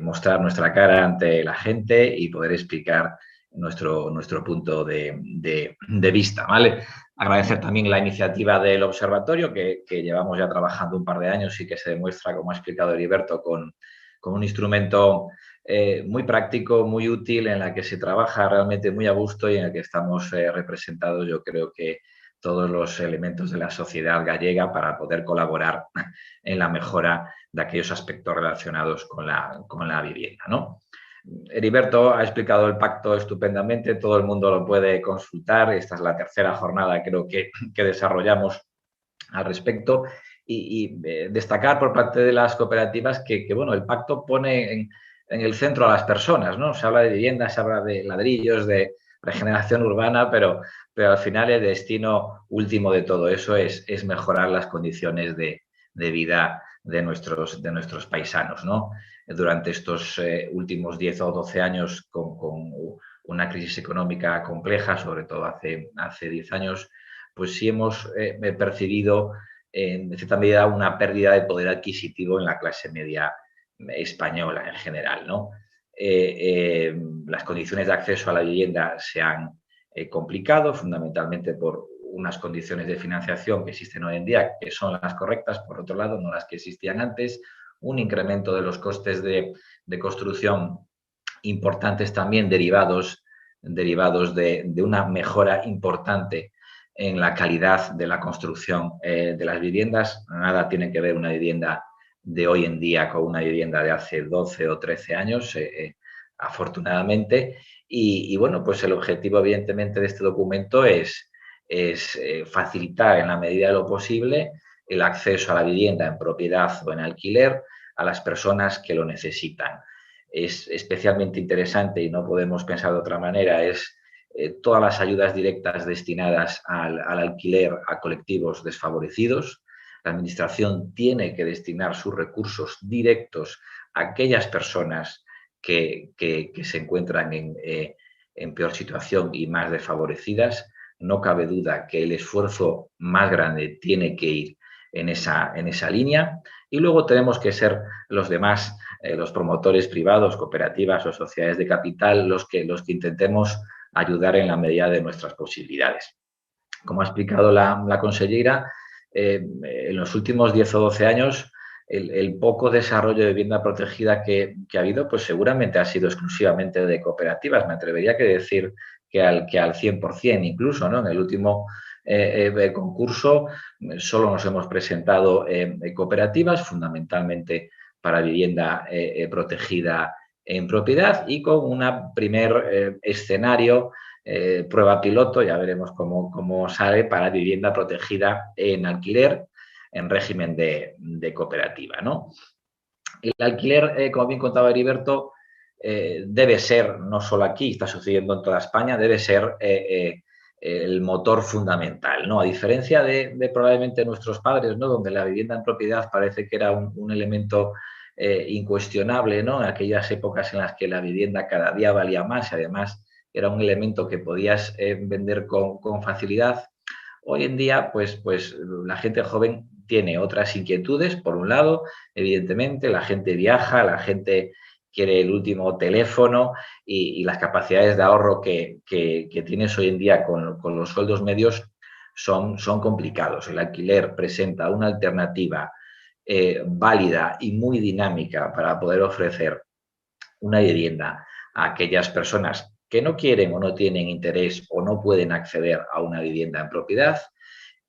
mostrar nuestra cara ante la gente y poder explicar nuestro punto de vista, ¿vale? Agradecer también la iniciativa del observatorio, que llevamos ya trabajando un par de años y que se demuestra, como ha explicado Heriberto, con un instrumento muy práctico, muy útil, en la que se trabaja realmente muy a gusto y en el que estamos representados, yo creo que todos los elementos de la sociedad gallega, para poder colaborar en la mejora de aquellos aspectos relacionados con la vivienda, ¿no? Heriberto ha explicado el pacto estupendamente, todo el mundo lo puede consultar. Esta es la tercera jornada, creo que desarrollamos al respecto, y destacar por parte de las cooperativas que bueno, el pacto pone en el centro a las personas, ¿no? Se habla de vivienda, se habla de ladrillos, de regeneración urbana, pero al final el destino último de todo eso es mejorar las condiciones de vida de nuestros paisanos, ¿no? Durante estos últimos 10 o 12 años, con una crisis económica compleja, sobre todo hace 10 años, pues sí hemos percibido en cierta medida una pérdida de poder adquisitivo en la clase media española en general, ¿no? Las condiciones de acceso a la vivienda se han complicado, fundamentalmente por unas condiciones de financiación que existen hoy en día, que son las correctas, por otro lado, no las que existían antes, un incremento de los costes de construcción importantes también, derivados de una mejora importante en la calidad de la construcción de las viviendas. Nada tiene que ver una vivienda de hoy en día con una vivienda de hace 12 o 13 años, afortunadamente. Y bueno, pues el objetivo, evidentemente, de este documento es facilitar en la medida de lo posible el acceso a la vivienda en propiedad o en alquiler a las personas que lo necesitan. Es especialmente interesante, y no podemos pensar de otra manera, es todas las ayudas directas destinadas al alquiler a colectivos desfavorecidos. La Administración tiene que destinar sus recursos directos a aquellas personas que se encuentran en peor situación y más desfavorecidas. No cabe duda que el esfuerzo más grande tiene que ir en esa línea, y luego tenemos que ser los demás, los promotores privados, cooperativas o sociedades de capital, los que intentemos ayudar en la medida de nuestras posibilidades. Como ha explicado la consellera, en los últimos 10 o 12 años el poco desarrollo de vivienda protegida que ha habido, pues seguramente ha sido exclusivamente de cooperativas. Me atrevería a decir que al 100% incluso, ¿no? En el último concurso solo nos hemos presentado cooperativas, fundamentalmente para vivienda protegida en propiedad y con un primer escenario, prueba piloto, ya veremos cómo sale, para vivienda protegida en alquiler en régimen de cooperativa, ¿no? El alquiler, como bien contaba Heriberto, debe ser, no solo aquí, está sucediendo en toda España, debe ser el motor fundamental, ¿no? A diferencia de probablemente nuestros padres, ¿no? Donde la vivienda en propiedad parece que era un elemento incuestionable, ¿no? En aquellas épocas en las que la vivienda cada día valía más y además era un elemento que podías vender con facilidad. Hoy en día, pues la gente joven tiene otras inquietudes, por un lado, evidentemente, la gente viaja, la gente quiere el último teléfono y las capacidades de ahorro que tienes hoy en día con los sueldos medios son complicados. El alquiler presenta una alternativa válida y muy dinámica para poder ofrecer una vivienda a aquellas personas que no quieren o no tienen interés o no pueden acceder a una vivienda en propiedad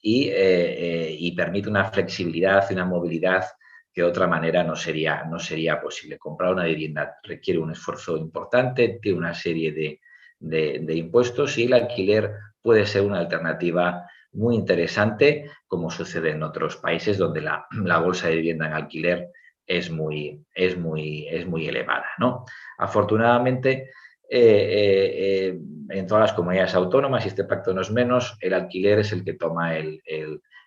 y permite una flexibilidad y una movilidad que de otra manera no sería posible. Comprar una vivienda requiere un esfuerzo importante, tiene una serie de impuestos y el alquiler puede ser una alternativa muy interesante, como sucede en otros países donde la bolsa de vivienda en alquiler es muy elevada, ¿no? Afortunadamente, en todas las comunidades autónomas, y este pacto no es menos, el alquiler es el que toma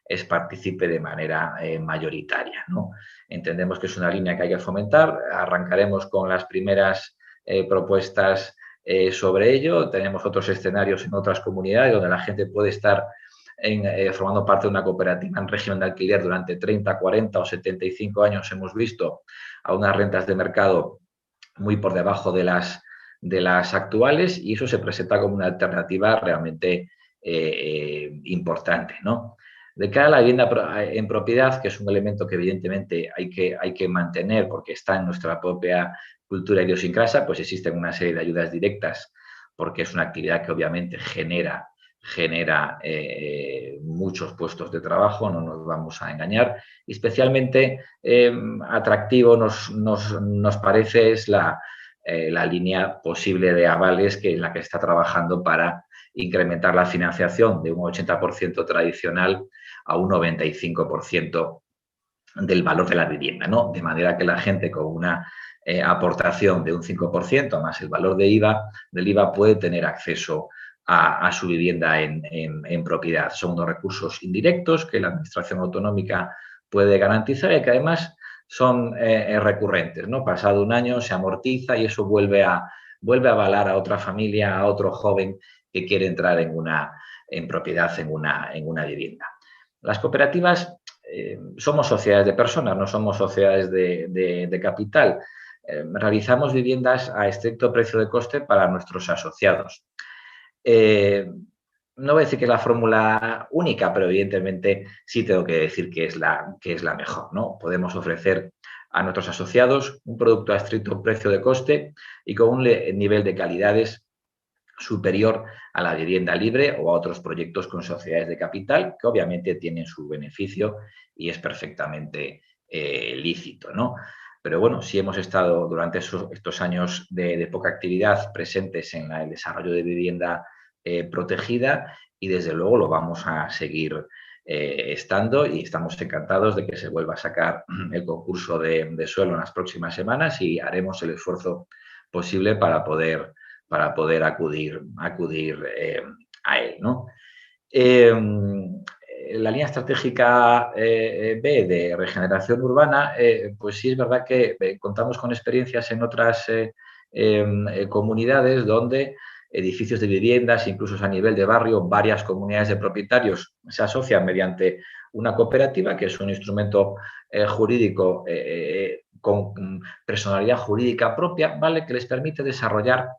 es partícipe de manera mayoritaria, ¿no? Entendemos que es una línea que hay que fomentar. Arrancaremos con las primeras propuestas sobre ello. Tenemos otros escenarios en otras comunidades donde la gente puede estar formando parte de una cooperativa en régimen de alquiler durante 30, 40 o 75 años. Hemos visto a unas rentas de mercado muy por debajo de las actuales y eso se presenta como una alternativa realmente importante, ¿no? De cara a la vivienda en propiedad, que es un elemento que evidentemente hay que mantener porque está en nuestra propia cultura idiosincrasia, pues existen una serie de ayudas directas porque es una actividad que obviamente genera muchos puestos de trabajo, no nos vamos a engañar. Y especialmente atractivo nos parece es la línea posible de avales en la que está trabajando para incrementar la financiación de un 80% tradicional a un 95% del valor de la vivienda, ¿no? De manera que la gente con una aportación de un 5% más el valor del IVA puede tener acceso a su vivienda en propiedad. Son unos recursos indirectos que la Administración autonómica puede garantizar y que además son recurrentes, ¿no? Pasado un año se amortiza y eso vuelve a avalar a otra familia, a otro joven que quiere entrar en propiedad en una vivienda. Las cooperativas somos sociedades de personas, no somos sociedades de capital. Realizamos viviendas a estricto precio de coste para nuestros asociados. No voy a decir que es la fórmula única, pero evidentemente sí tengo que decir que es la mejor, ¿no? Podemos ofrecer a nuestros asociados un producto a estricto precio de coste y con un nivel de calidades superior a la vivienda libre o a otros proyectos con sociedades de capital que obviamente tienen su beneficio y es perfectamente lícito, ¿no? Pero bueno, sí hemos estado durante estos años de poca actividad presentes en el desarrollo de vivienda protegida y desde luego lo vamos a seguir estando y estamos encantados de que se vuelva a sacar el concurso de suelo en las próximas semanas y haremos el esfuerzo posible para poder acudir a él, ¿no? La línea estratégica B de regeneración urbana, pues sí es verdad que contamos con experiencias en otras comunidades donde edificios de viviendas, incluso a nivel de barrio, varias comunidades de propietarios se asocian mediante una cooperativa, que es un instrumento jurídico con personalidad jurídica propia, ¿vale? Que les permite desarrollar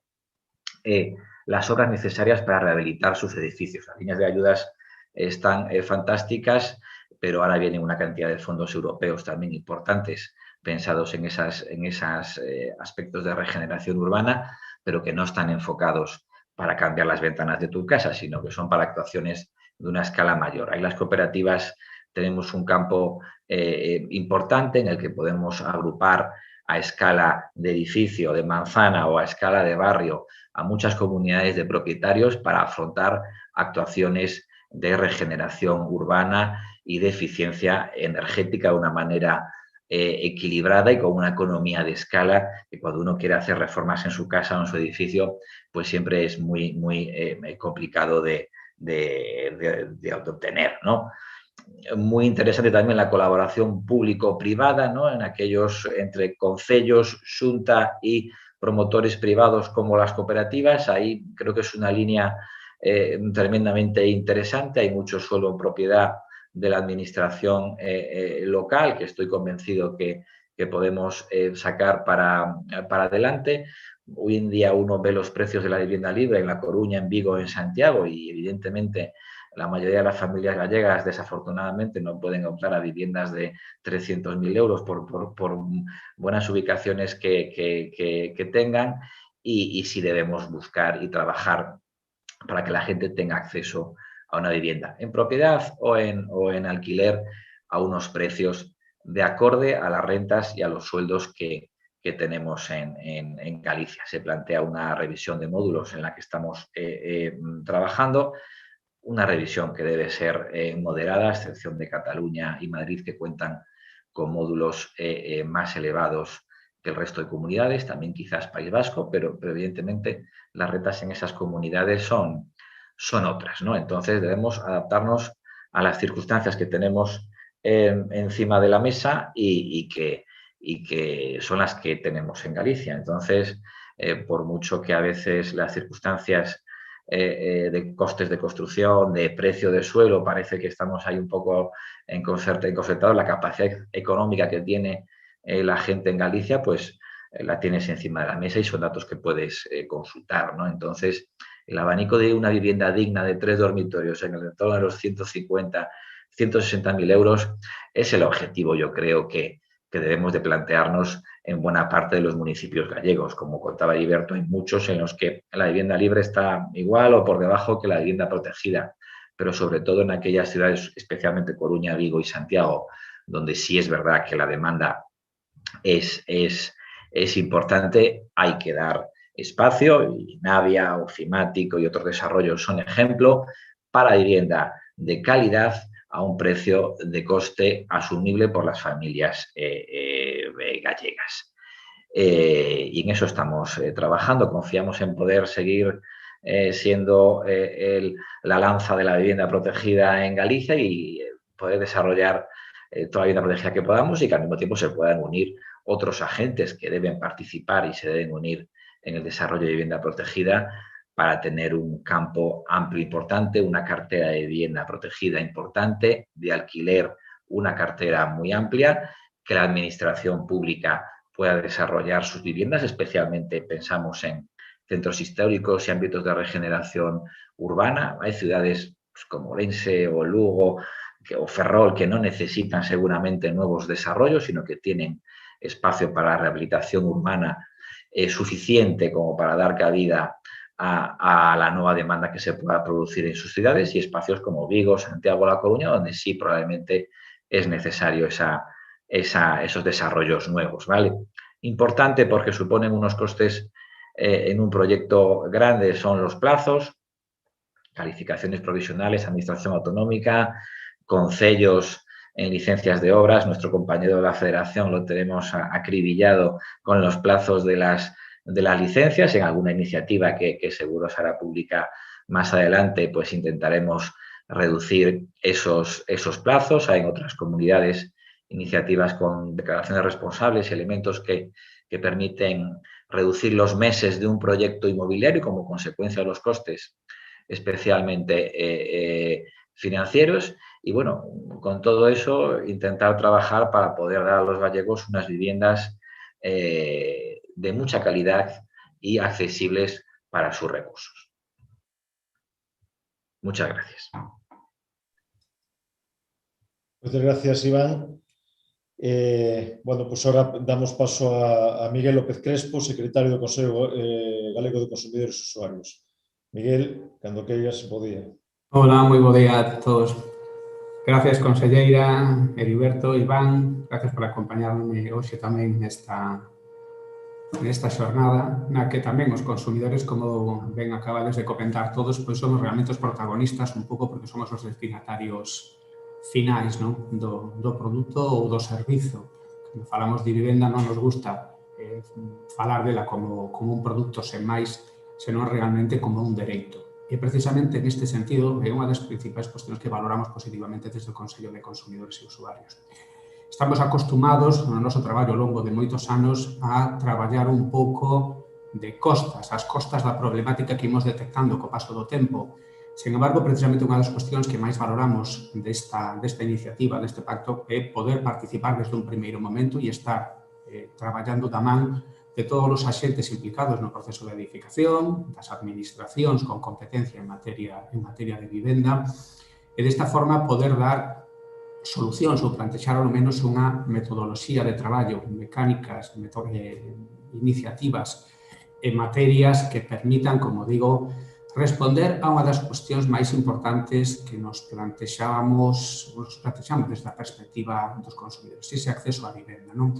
las obras necesarias para rehabilitar sus edificios. Las líneas de ayudas están fantásticas, pero ahora vienen una cantidad de fondos europeos también importantes pensados en esos aspectos de regeneración urbana, pero que no están enfocados para cambiar las ventanas de tu casa, sino que son para actuaciones de una escala mayor. Ahí las cooperativas tenemos un campo importante en el que podemos agrupar a escala de edificio, de manzana o a escala de barrio a muchas comunidades de propietarios para afrontar actuaciones de regeneración urbana y de eficiencia energética de una manera equilibrada y con una economía de escala, que cuando uno quiere hacer reformas en su casa o en su edificio, pues siempre es muy complicado de obtener, ¿no? Muy interesante también la colaboración público-privada, ¿no? En aquellos entre concellos, xunta y promotores privados como las cooperativas. Ahí creo que es una línea tremendamente interesante. Hay mucho suelo en propiedad de la administración local, que estoy convencido que podemos sacar para adelante. Hoy en día uno ve los precios de la vivienda libre en La Coruña, en Vigo, en Santiago, y evidentemente la mayoría de las familias gallegas, desafortunadamente, no pueden optar a viviendas de 300.000 euros por buenas ubicaciones que tengan, y sí debemos buscar y trabajar para que la gente tenga acceso a una vivienda en propiedad o en alquiler a unos precios de acorde a las rentas y a los sueldos que tenemos en Galicia. Se plantea una revisión de módulos en la que estamos trabajando, una revisión que debe ser moderada, a excepción de Cataluña y Madrid, que cuentan con módulos más elevados que el resto de comunidades, también quizás País Vasco, pero evidentemente las rentas en esas comunidades son otras, ¿no? Entonces debemos adaptarnos a las circunstancias que tenemos encima de la mesa y que son las que tenemos en Galicia. Entonces, por mucho que a veces las circunstancias de costes de construcción, de precio de suelo, parece que estamos ahí un poco encorsetados, la capacidad económica que tiene la gente en Galicia, pues la tienes encima de la mesa y son datos que puedes consultar, ¿no? Entonces, el abanico de una vivienda digna de 3 dormitorios en el entorno de los 150, 160.000 euros es el objetivo, yo creo, que debemos de plantearnos en buena parte de los municipios gallegos. Como contaba Heriberto, hay muchos en los que la vivienda libre está igual o por debajo que la vivienda protegida, pero sobre todo en aquellas ciudades, especialmente Coruña, Vigo y Santiago, donde sí es verdad que la demanda es importante, hay que dar espacio, y Navia, Ofimático y otros desarrollos son ejemplo para vivienda de calidad a un precio de coste asumible por las familias gallegas. Y en eso estamos trabajando. Confiamos en poder seguir siendo la lanza de la vivienda protegida en Galicia y poder desarrollar toda la vivienda protegida que podamos, y que al mismo tiempo se puedan unir otros agentes que deben participar y se deben unir en el desarrollo de vivienda protegida para tener un campo amplio importante, una cartera de vivienda protegida importante, de alquiler una cartera muy amplia, que la administración pública pueda desarrollar sus viviendas, especialmente pensamos en centros históricos y ámbitos de regeneración urbana. Hay ciudades pues, como Orense o Lugo o Ferrol que no necesitan seguramente nuevos desarrollos, sino que tienen espacio para la rehabilitación urbana suficiente como para dar cabida a la nueva demanda que se pueda producir en sus ciudades, y espacios como Vigo, Santiago, La Coruña, donde sí probablemente es necesario esos desarrollos nuevos, ¿vale? Importante porque suponen unos costes en un proyecto grande, son los plazos, calificaciones provisionales, administración autonómica, concellos en licencias de obras. Nuestro compañero de la Federación lo tenemos acribillado con los plazos de las licencias. En alguna iniciativa que seguro se hará pública más adelante, pues intentaremos reducir esos plazos. Hay en otras comunidades iniciativas con declaraciones responsables y elementos que permiten reducir los meses de un proyecto inmobiliario como consecuencia de los costes especialmente financieros. Y bueno, con todo eso intentar trabajar para poder dar a los gallegos unas viviendas de mucha calidad y accesibles para sus recursos. Muchas gracias. Muchas gracias, Iván. Bueno, pues ahora damos paso a Miguel López Crespo, secretario do Consello Galego de Consumidores e Usuarios. Miguel, cando queiras, bo día. Hola, moi bo día a todos. Gracias, conselleira, Heriberto, Iván, gracias por acompañarme hoxe tamén nesta nesta xornada na que tamén os consumidores, como ben acabades de comentar todos, pois somos realmente os protagonistas un pouco porque somos os destinatarios finais, non? do produto ou do servizo. Cando falamos de vivenda non nos gusta falar dela como un produto sen máis, senón realmente como un dereito. E precisamente neste sentido é unha das principais cuestións que valoramos positivamente desde o Consello de Consumidores e Usuarios. Estamos acostumados no noso traballo ao longo de moitos anos a traballar un pouco de costas, as costas da problemática que imos detectando co paso do tempo. Sen embargo, precisamente unha das cuestións que máis valoramos desta iniciativa, deste pacto, é poder participar desde un primeiro momento e estar traballando da man de todos os axentes implicados no proceso de edificación, das administracións con competencia en materia de vivenda, e desta forma poder dar solucións ou plantexar ao menos unha metodoloxía de traballo, mecánicas, iniciativas en materias que permitan, como digo, responder a unha das cuestións máis importantes que nos plantexamos desde a perspectiva dos consumidores, ese acceso á vivenda, non?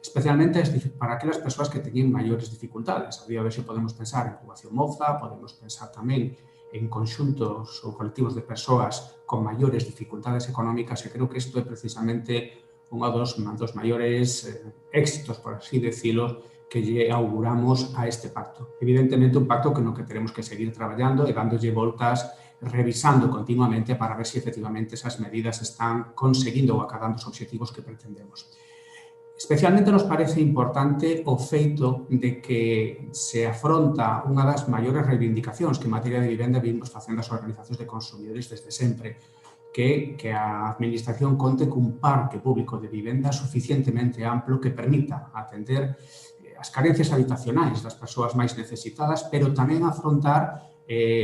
Especialmente para aquelas persoas que teñen maiores dificultades. A día de hoxe podemos pensar en poboación moza, podemos pensar tamén en conxuntos ou colectivos de persoas con maiores dificultades económicas, e creo que isto é precisamente un dos maiores éxitos, por así decirlo, que lle auguramos a este pacto. Evidentemente, un pacto no que teremos que seguir traballando e dándolle voltas, revisando continuamente para ver se efectivamente esas medidas están conseguindo ou acadando os obxectivos que pretendemos. Especialmente nos parece importante o feito de que se afronta unha das maiores reivindicacións que en materia de vivenda vimos facendo as organizacións de consumidores desde sempre, que a Administración conte cun parque público de vivenda suficientemente amplo que permita atender as carencias habitacionais das persoas máis necesitadas, pero tamén afrontar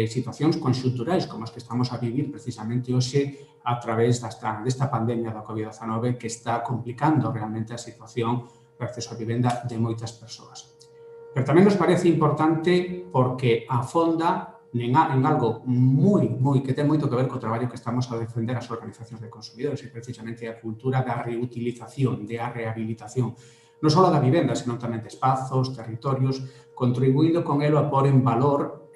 situacións conxunturais como as que estamos a vivir precisamente hoxe a través desta pandemia da COVID-19 que está complicando realmente a situación de acceso a vivenda de moitas persoas. Pero tamén nos parece importante porque afonda en algo que ten moito que ver co traballo que estamos a defender as organizacións de consumidores e precisamente a cultura da reutilización, da rehabilitación, non só da vivenda, senón tamén de espazos, territorios, contribuindo con elo a pôr en valor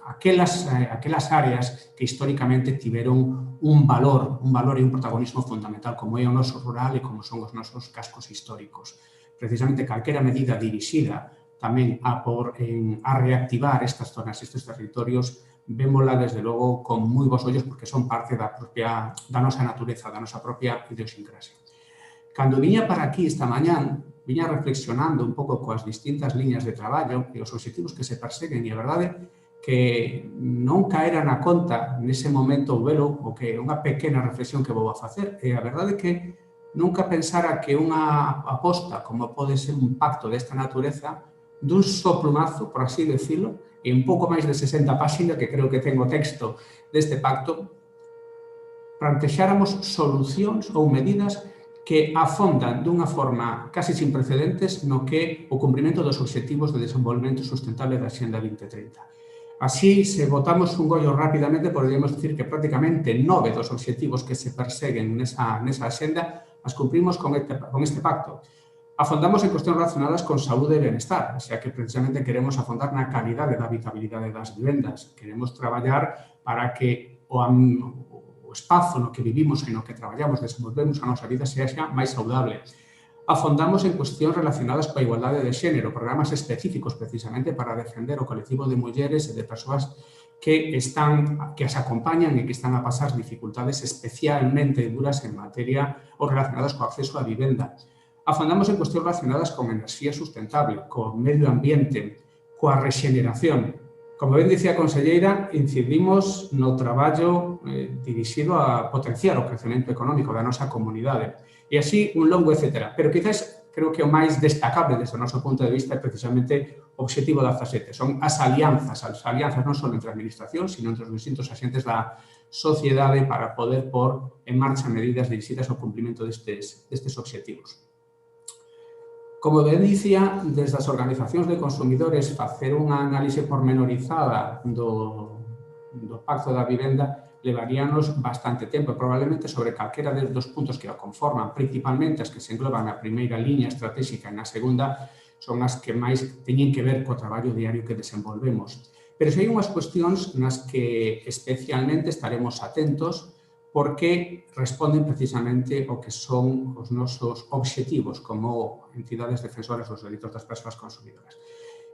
aquelas áreas que históricamente tiveron un valor e un protagonismo fundamental como é o noso rural e como son os nosos cascos históricos. Precisamente calquera medida dirixida tamén a reactivar estas zonas, estes territorios, vémola desde logo con moi bons ollos porque son parte da nosa natureza, da nosa propia idiosincrasia. Cando viña para aquí esta mañán, viña reflexionando un pouco coas distintas liñas de traballo e os obxectivos que se perseguen, e a verdade que non caera na conta nese momento o velo, o que é unha pequena reflexión que vou a facer, e a verdade que nunca pensara que unha aposta como pode ser un pacto desta natureza, dun só plumazo, por así decirlo, e un pouco máis de 60 páxinas, que creo que ten o texto deste pacto, plantexáramos solucións ou medidas que afondan dunha forma casi sin precedentes no que o cumprimento dos obxectivos de desenvolvemento sustentable da Axenda 2030. Así, se botamos un gollo rapidamente, poderíamos dicir que prácticamente 9 dos obxectivos que se perseguen nesa axenda as cumprimos con este pacto. Afondamos en cuestións relacionadas con saúde e benestar, xa que precisamente queremos afondar na calidade da habitabilidade das vivendas. Queremos traballar para que o espazo no que vivimos e no que traballamos, desenvolvemos a nosa vida sexa máis saudable. Afondamos en cuestións relacionadas coa igualdade de xénero, programas específicos precisamente para defender o colectivo de mulleres e de persoas que as acompañan e que están a pasar dificultades especialmente duras en materia ou relacionadas co acceso á vivenda. Afondamos en cuestións relacionadas con enerxía sustentable, co medio ambiente, coa rexeneración. Como ben dicía a conselleira, incidimos no traballo dirixido a potenciar o crecemento económico da nosa comunidade. E así un longo etcétera. Pero quizás creo que o máis destacable desde o noso punto de vista é precisamente o obxectivo 17. Son as alianzas non só entre a administración, sino entre os distintos axentes da sociedade para poder pôr en marcha medidas dirixidas ao cumprimento destes obxectivos. Como ben dicía, desde as organizacións de consumidores facer unha análise pormenorizada do pacto da vivenda levaríanos bastante tempo, probablemente sobre calquera dos puntos que o conforman, principalmente as que se engloban na primeira liña estratégica e na segunda, son as que máis teñen que ver co traballo diario que desenvolvemos. Pero se hai unhas cuestións nas que especialmente estaremos atentos porque responden precisamente ao que son os nosos obxectivos como entidades defensoras dos dereitos das persoas consumidoras.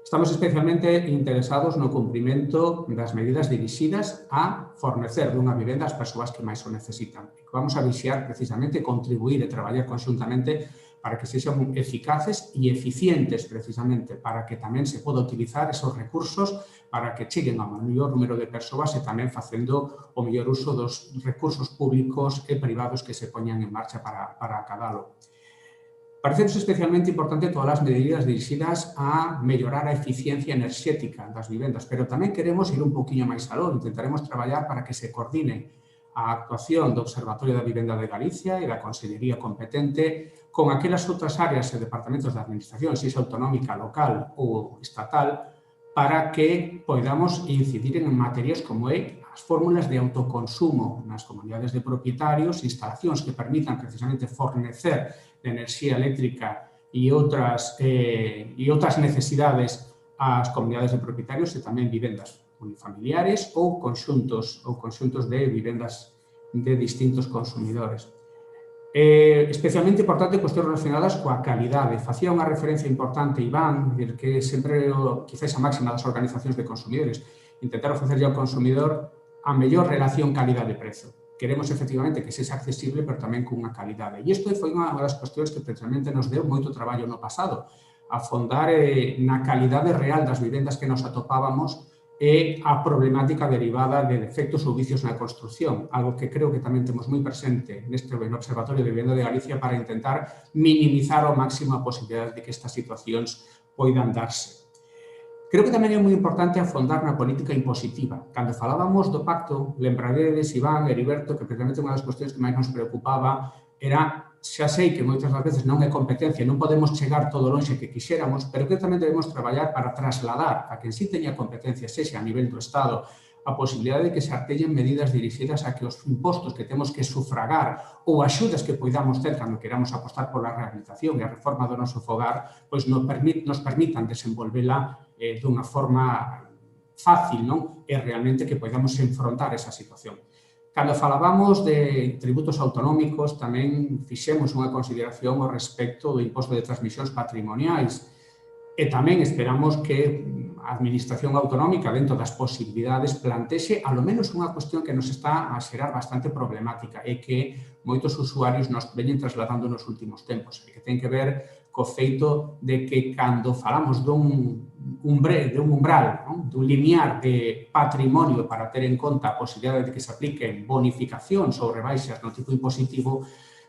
Estamos especialmente interesados no cumprimento das medidas dirixidas a fornecer dunha vivenda ás persoas que máis o necesitan. Vamos a vixiar precisamente contribuir e traballar conxuntamente para que sexan eficaces e eficientes precisamente para que tamén se poda utilizar esos recursos para que cheguen ao maior número de persoas e tamén facendo o mellor uso dos recursos públicos e privados que se poñan en marcha para acadalo. Parecenos especialmente importante todas as medidas dirixidas a mellorar a eficiencia enerxética das vivendas, pero tamén queremos ir un poquinho máis aló. Intentaremos traballar para que se coordine a actuación do Observatorio da Vivenda de Galicia e da Consellería competente con aquelas outras áreas e departamentos da Administración, sexa autonómica, local ou estatal, para que podamos incidir en materias como as fórmulas de autoconsumo nas comunidades de propietarios, instalacións que permitan precisamente fornecer de enerxía eléctrica e outras necesidades ás comunidades de propietarios e tamén vivendas unifamiliares ou conxuntos de vivendas de distintos consumidores. Especialmente importante cuestións relacionadas coa calidade. Facía unha referencia importante, Iván, que sempre quizás a máxima das organizacións de consumidores, intentar ofrecerlle ao consumidor a mellor relación calidade-prezo. Queremos efectivamente que sexa accesible, pero tamén cunha calidade. E isto foi unha das cuestións que precisamente nos deu moito traballo no pasado, afondar na calidade real das vivendas que nos atopábamos e a problemática derivada de defectos ou vicios na construción, algo que creo que tamén temos moi presente neste Observatorio de Vivenda de Galicia para intentar minimizar ao máximo a posibilidade de que estas situacións poidan darse. Creo que tamén é moi importante afondar na política impositiva. Cando falábamos do pacto, lembraredes, Iván, Heriberto, que precisamente unha das cuestións que máis nos preocupaba era, xa sei que moitas das veces non é competencia, non podemos chegar todo longe que quixéramos, pero que tamén debemos traballar para trasladar a quen si teña competencia, sexa a nivel do Estado, a posibilidade de que se artellen medidas dirixidas a que os impostos que temos que sufragar ou axudas que poidamos ter cando queramos apostar pola rehabilitación e a reforma do noso fogar, pois nos permitan desenvolvela dunha forma fácil, non? E realmente que poidamos enfrontar esa situación. Cando falábamos de tributos autonómicos, tamén fixemos unha consideración ao respecto do imposto de transmisións patrimoniais e tamén esperamos que a Administración autonómica, dentro das posibilidades, plantexe alo menos unha cuestión que nos está a xerar bastante problemática e que moitos usuarios nos veñen trasladando nos últimos tempos, e que ten que ver co feito de que cando falamos dun umbral, dun limiar de patrimonio para ter en conta a posibilidade de que se apliquen bonificacións ou rebaixas no tipo impositivo,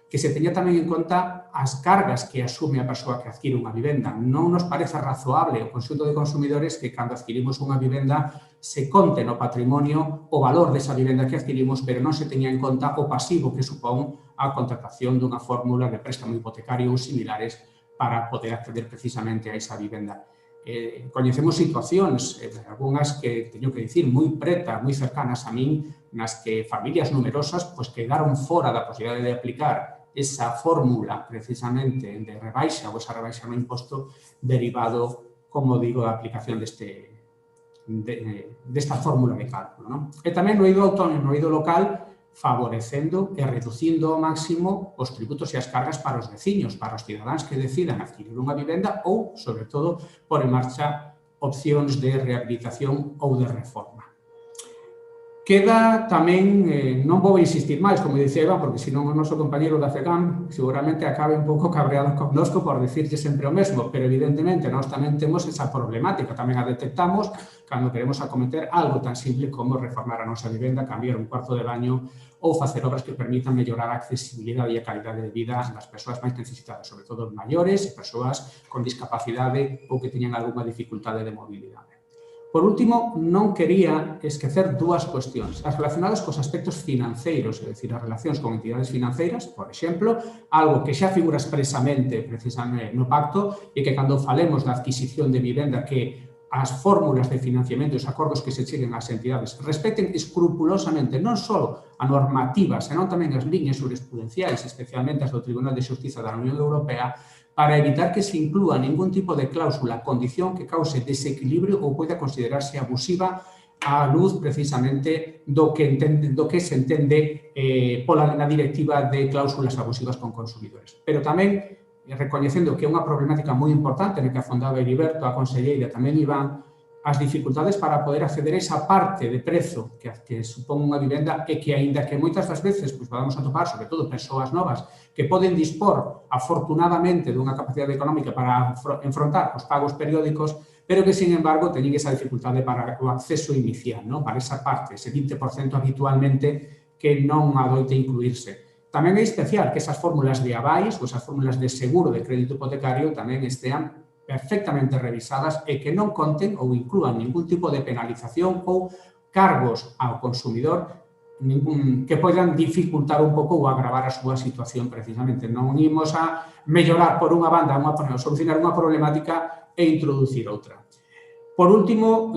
que se teña tamén en conta as cargas que asume a persoa que adquire unha vivenda. Non nos parece razoable o conxunto de consumidores que cando adquirimos unha vivenda se conte no patrimonio o valor desa vivenda que adquirimos, pero non se teña en conta o pasivo que supón a contratación dunha fórmula de préstamo hipotecario ou similares para poder acceder precisamente a esa vivenda. Coñecemos situacións, algunhas que teño que dicir moi moi cercanas a min, nas que familias numerosas quedaron fora da posibilidade de aplicar esa fórmula precisamente de rebaixa ou esa rebaixa no imposto derivado, como digo, da aplicación desta fórmula de cálculo. E tamén no eido autónomo, no eido local, favorecendo e reducindo ao máximo os tributos e as cargas para os veciños, para os cidadáns que decidan adquirir unha vivenda ou, sobre todo, por en marcha opcións de rehabilitación ou de reforma. Queda tamén, non vou insistir máis, como dicía Iván, porque senón o noso compañeiro da FEGAM seguramente acabe un pouco cabreado connosco por dicirlle sempre o mesmo, pero evidentemente nós tamén temos esa problemática, tamén a detectamos cando queremos acometer algo tan simple como reformar a nosa vivenda, cambiar un cuarto de baño ou facer obras que permitan mellorar a accesibilidade e a calidade de vida das persoas máis necesitadas, sobre todo os maiores e persoas con discapacidade ou que teñan algunha dificultade de mobilidade. Por último, non quería esquecer dúas cuestións, as relacionadas cos aspectos financeiros, é dicir, as relacións con entidades financeiras, por exemplo, algo que xa figura expresamente precisamente no pacto e que cando falemos da adquisición de vivenda que as fórmulas de financiamento e os acordos que se cheguen ás entidades respecten escrupulosamente non só a normativa, senón tamén as liñas jurisprudenciais, especialmente as do Tribunal de Xustiza da Unión Europea, para evitar que se inclúa ningún tipo de cláusula, condición que cause desequilibrio ou poida considerarse abusiva á luz precisamente do que se entende na directiva de cláusulas abusivas con consumidores. Pero tamén recoñecendo que é unha problemática moi importante na que afondaba Heriberto, a conselleira, tamén Iván, as dificultades para poder acceder a esa parte de prezo que supón unha vivenda e que, aínda que moitas das veces podamos atopar, sobre todo persoas novas, que poden dispor, afortunadamente, dunha capacidade económica para enfrontar os pagos periódicos, pero que, sin embargo, teñen esa dificultade para o acceso inicial, para esa parte, ese 20% habitualmente que non adoita incluírse. Tamén é especial que esas fórmulas de avais ou esas fórmulas de seguro de crédito hipotecario tamén estean perfectamente revisadas e que non conten ou inclúan ningún tipo de penalización ou cargos ao consumidor que poidan dificultar un pouco ou agravar a súa situación precisamente. Non imos a mellorar por unha banda, solucionar unha problemática e introducir outra. Por último,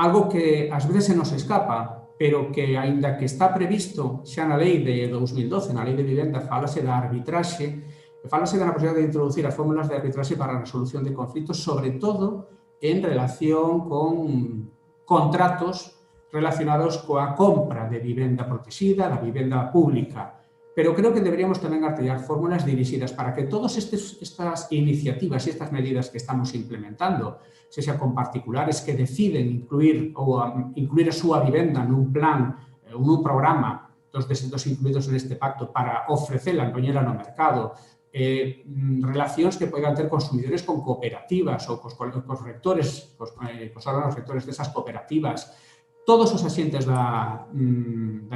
algo que ás veces se nos escapa, pero que, aínda que está previsto xa na lei de 2012, na lei de vivenda, falase da arbitraxe, falase da posibilidade de introducir as fórmulas de arbitraxe para a resolución de conflitos, sobre todo en relación con contratos relacionados coa compra de vivenda protegida, da vivenda pública. Pero creo que deberíamos tamén artellar fórmulas dirixidas para que todas estas iniciativas e estas medidas que estamos implementando, sexa con particulares que deciden incluir a súa vivenda nun plan, nun programa dos incluídos neste pacto para ofrecela, poñela no mercado, relacións que poidan ter consumidores con cooperativas ou cos rectores, cos órganos rectores desas cooperativas, todos os axentes da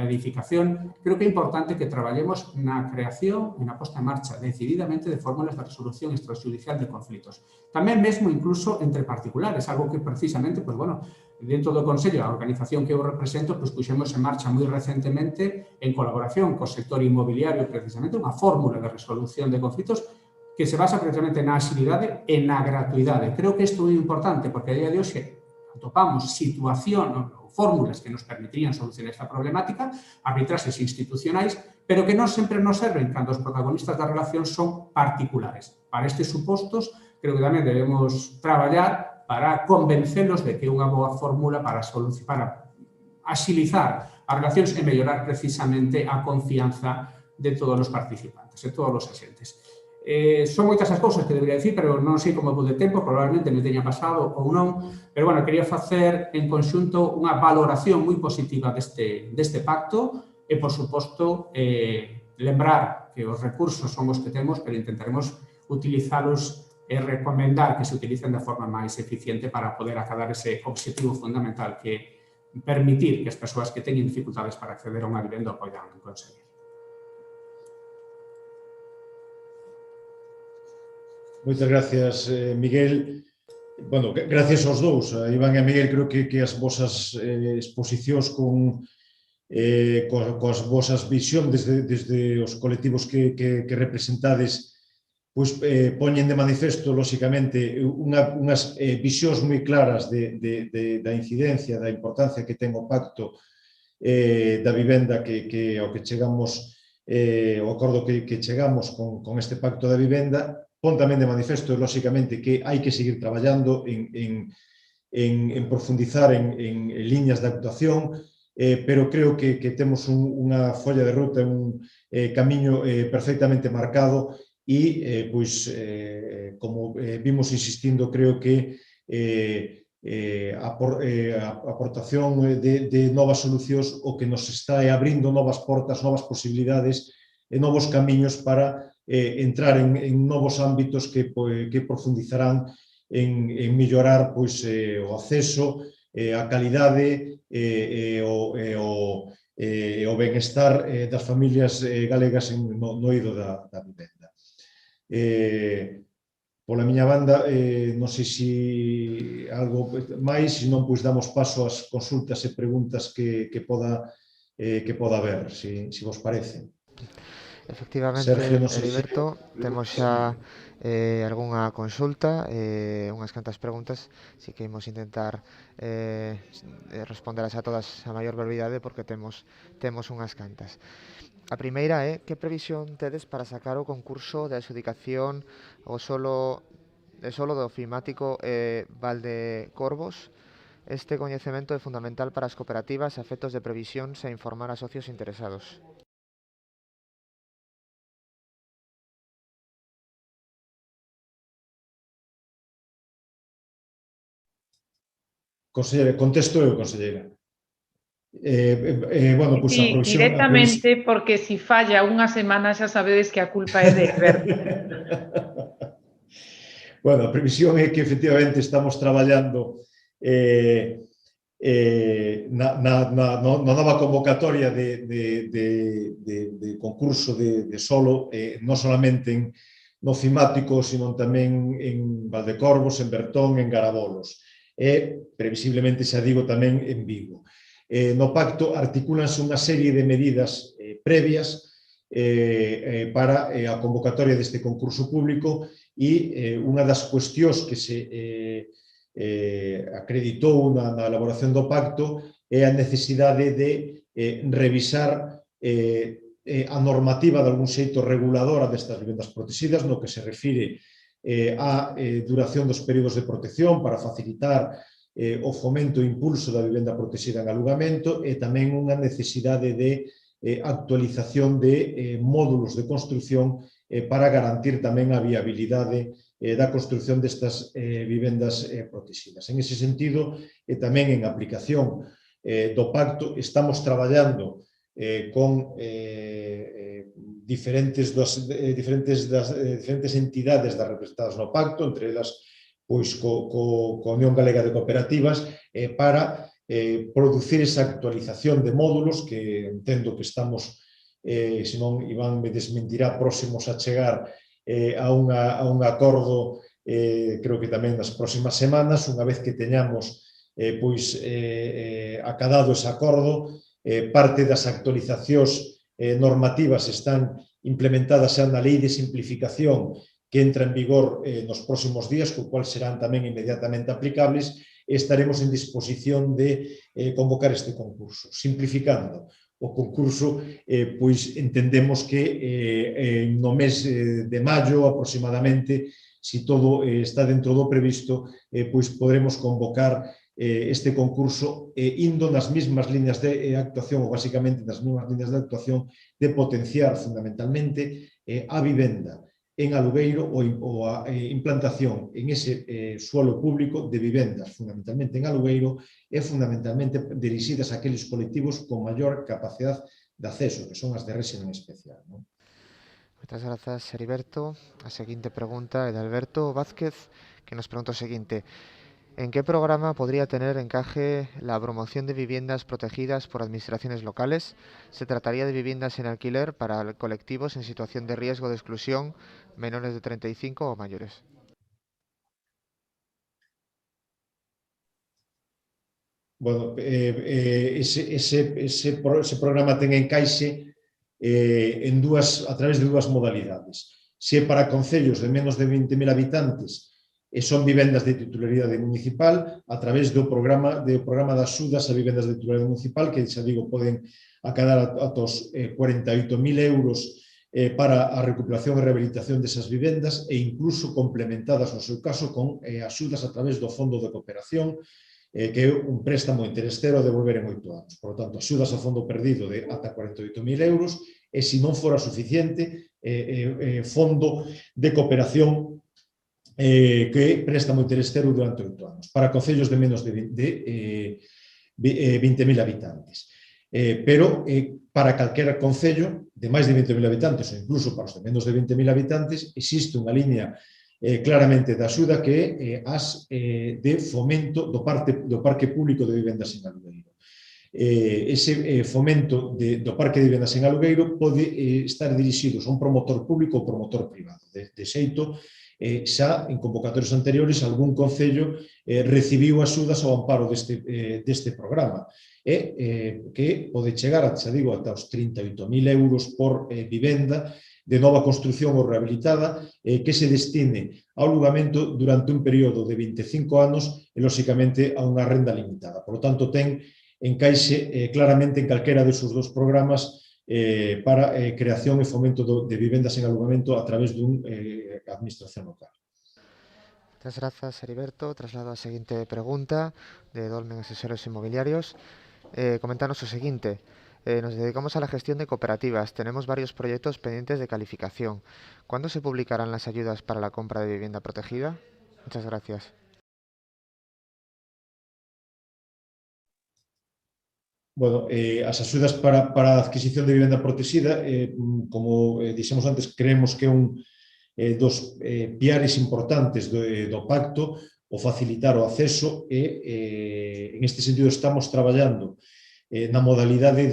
edificación, creo que é importante que traballemos na creación e na posta en marcha decididamente de fórmulas de resolución extrajudicial de conflitos. Tamén mesmo incluso entre particulares, algo que precisamente, dentro do Consello, a organización que eu represento, puxemos en marcha moi recentemente en colaboración co sector inmobiliario, precisamente unha fórmula de resolución de conflitos que se basa precisamente na axilidade e na gratuidade. Creo que isto é moi importante porque a día de hoxe atopamos situación ou fórmulas que nos permitirían solucionar esta problemática, arbitraxes institucionais, pero que non sempre nos serven cando os protagonistas da relación son particulares. Para estes supostos, creo que tamén debemos traballar para convencelos de que é unha boa fórmula para axilizar as relacións e mellorar precisamente a confianza de todos os participantes, de todos os axentes. Son moitas as cousas que debería dicir, pero non sei como vou de tempo, probablemente me teña pasado ou non, pero, quería facer en conxunto unha valoración moi positiva deste pacto e, por suposto, lembrar que os recursos son os que temos, pero intentaremos utilizalos e recomendar que se utilicen de forma máis eficiente para poder acadar ese objetivo fundamental que permitir que as persoas que teñen dificultades para acceder a unha vivenda o poidan conseguir. Moitas gracias, Miguel. Gracias aos dous, a Iván e a Miguel. Creo que as vosas exposicións coas vosas visión desde os colectivos que representades poñen de manifesto, lóxicamente, unhas visións moi claras da incidencia, da importancia que ten o pacto da vivenda ao que chegamos, o acordo que chegamos con este pacto da vivenda. Pon tamén de manifesto, lóxicamente, que hai que seguir traballando en profundizar en liñas de actuación, pero creo que temos unha folla de ruta, un camiño perfectamente marcado e, como vimos insistindo, creo que a aportación de novas solucións o que nos está abrindo novas portas, novas posibilidades e novos camiños para entrar en novos ámbitos que profundizarán en mellorar o acceso, a calidade e o benestar das familias galegas no eido da vivenda. Pola miña banda, non sei se algo máis, se non, damos paso ás consultas e preguntas que poda haber, se vos parece. Efectivamente, Sergio, non sei se... Heriberto, temos xa algunha consulta, unhas cantas preguntas, así que imos intentar respondelas a todas a maior brevidade porque temos unhas cantas. A primeira é, que previsión tedes para sacar o concurso de adxudicación do solo do ofimático Valdecorvos? Este coñecemento é fundamental para as cooperativas a efectos de previsións e informar a socios interesados. Conselleira, contesto eu, conselleira. Bueno, pois a provisión... Directamente, porque si falla unha semana xa sabedes que a culpa é de Heriberto. Bueno, a previsión é que efectivamente estamos traballando na nova convocatoria de concurso de solo, non solamente no Ofimático, sino tamén en Valdecorvos, en Bertón, en Garabolos. E, previsiblemente, xa digo, tamén en Vigo. No pacto articúlanse unha serie de medidas previas para a convocatoria deste concurso público e unha das cuestións que se acreditou na elaboración do pacto é a necesidade de revisar a normativa de algún xeito reguladora destas vivendas protegidas no que se refire á duración dos períodos de protección para facilitar o fomento e impulso da vivenda protegida en alugamento e tamén unha necesidade de actualización de módulos de construción para garantir tamén a viabilidade da construción destas vivendas protegidas. En ese sentido, e tamén en aplicación do pacto, estamos traballando con diferentes entidades representadas no pacto, entre elas pois coa Unión Galega de Cooperativas, para producir esa actualización de módulos que entendo que estamos, senón Iván me desmentirá, próximos a chegar a un acordo, creo que tamén nas próximas semanas, unha vez que teñamos acadado ese acordo, parte das actualizacións normativas están implementadas xa na Lei de Simplificación que entra en vigor nos próximos días, co cual serán tamén inmediatamente aplicables, e estaremos en disposición de convocar este concurso. Simplificando o concurso, pois entendemos que no mes de maio aproximadamente, se todo está dentro do previsto, pois podremos convocar este concurso indo nas mesmas líneas de actuación, ou basicamente nas mesmas líneas de actuación, de potenciar fundamentalmente a vivenda en alugueiro ou a implantación en ese suelo público de vivendas, fundamentalmente en alugueiro, e fundamentalmente dirixidas a aqueles colectivos con maior capacidade de acceso, que son as de réxime especial. Moitas grazas, Heriberto. A seguinte pregunta é de Alberto Vázquez, que nos pregunta o seguinte: ¿en qué programa podría tener encaje la promoción de viviendas protegidas por administraciones locales? ¿Se trataría de viviendas en alquiler para colectivos en situación de riesgo de exclusión, menores de 35 o mayores? Bueno, ese programa ten encaixe a través de dúas modalidades. Se é para concellos de menos de 20.000 habitantes e son vivendas de titularidade municipal, a través do programa de axudas a vivendas de titularidade municipal, que, xa digo, poden acadar ata os 48.000 euros para a recuperación e rehabilitación desas vivendas e incluso complementadas, no seu caso, con axudas a través do Fondo de Cooperación, que é un préstamo interés cero a devolver en 8 anos. Por lo tanto, axudas a fondo perdido de ata 48.000 euros e, se non fora suficiente, fondo de cooperación que préstamo interés cero durante 8 anos, para concellos de menos de 20.000 habitantes. Pero para calquera concello de máis de 20.000 habitantes ou incluso para os de menos de 20.000 habitantes existe unha liña claramente de axuda que é as de fomento do parque público de vivendas en alugueiro. Ese fomento do parque de vivendas en alugueiro pode estar dirixidos a un promotor público ou promotor privado. De xeito xa en convocatorias anteriores algún concello recibiu axudas ao amparo deste programa, que pode chegar, xa digo, ata os 38.000 euros por vivenda de nova construción ou rehabilitada, que se destine ao alugamento durante un período de 25 anos e, lóxicamente, a unha renda limitada. Por lo tanto, ten encaixe claramente en calquera desos dos programas para creación e fomento de vivendas en alugamento a través dunha administración local. Muchas gracias, Heriberto. Traslado a seguinte pregunta de Dolmen Asesores Inmobiliarios. Coméntanos o seguinte. Nos dedicamos a la gestión de cooperativas. Tenemos varios proyectos pendientes de calificación. ¿Cuándo se publicarán las ayudas para la compra de vivienda protegida? Muchas gracias. Bueno, as axudas para a adquisición de vivenda protegida, como dixemos antes, creemos que é un dos piares importantes do pacto, o facilitar o acceso e, en este sentido, estamos traballando na modalidade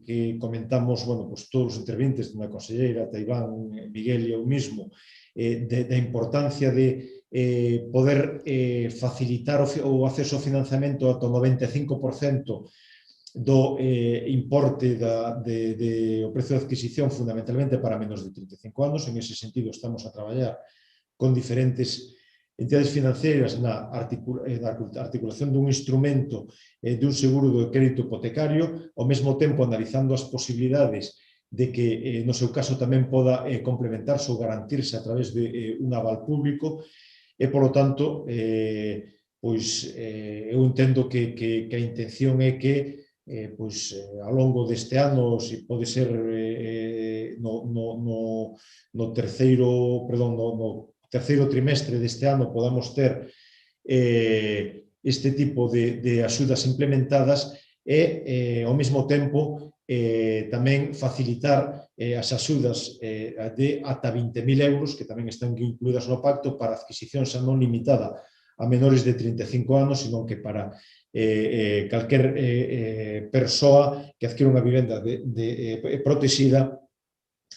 que comentamos, bueno, pues todos os interventes, na conselleira, Iván, Miguel e eu mismo, da importancia de poder facilitar o acceso ao financiamento ata o 95% do importe do prezo de adquisición, fundamentalmente para menos de 35 anos. En ese sentido, estamos a traballar con diferentes entidades financeiras na articulación dun instrumento de un seguro de crédito hipotecario, ao mesmo tempo analizando as posibilidades de que, no seu caso, tamén poda complementarse ou garantirse a través de un aval público e, polo tanto, eu entendo que a intención é que ao longo deste ano, se pode ser no terceiro trimestre deste ano, podamos ter este tipo de axudas implementadas e, ao mesmo tempo, tamén facilitar as axudas de ata 20.000 euros, que tamén están incluídas no pacto, para adquisición xa non limitada a menores de 35 anos, senón que para calquer persoa que adquira unha vivenda protexida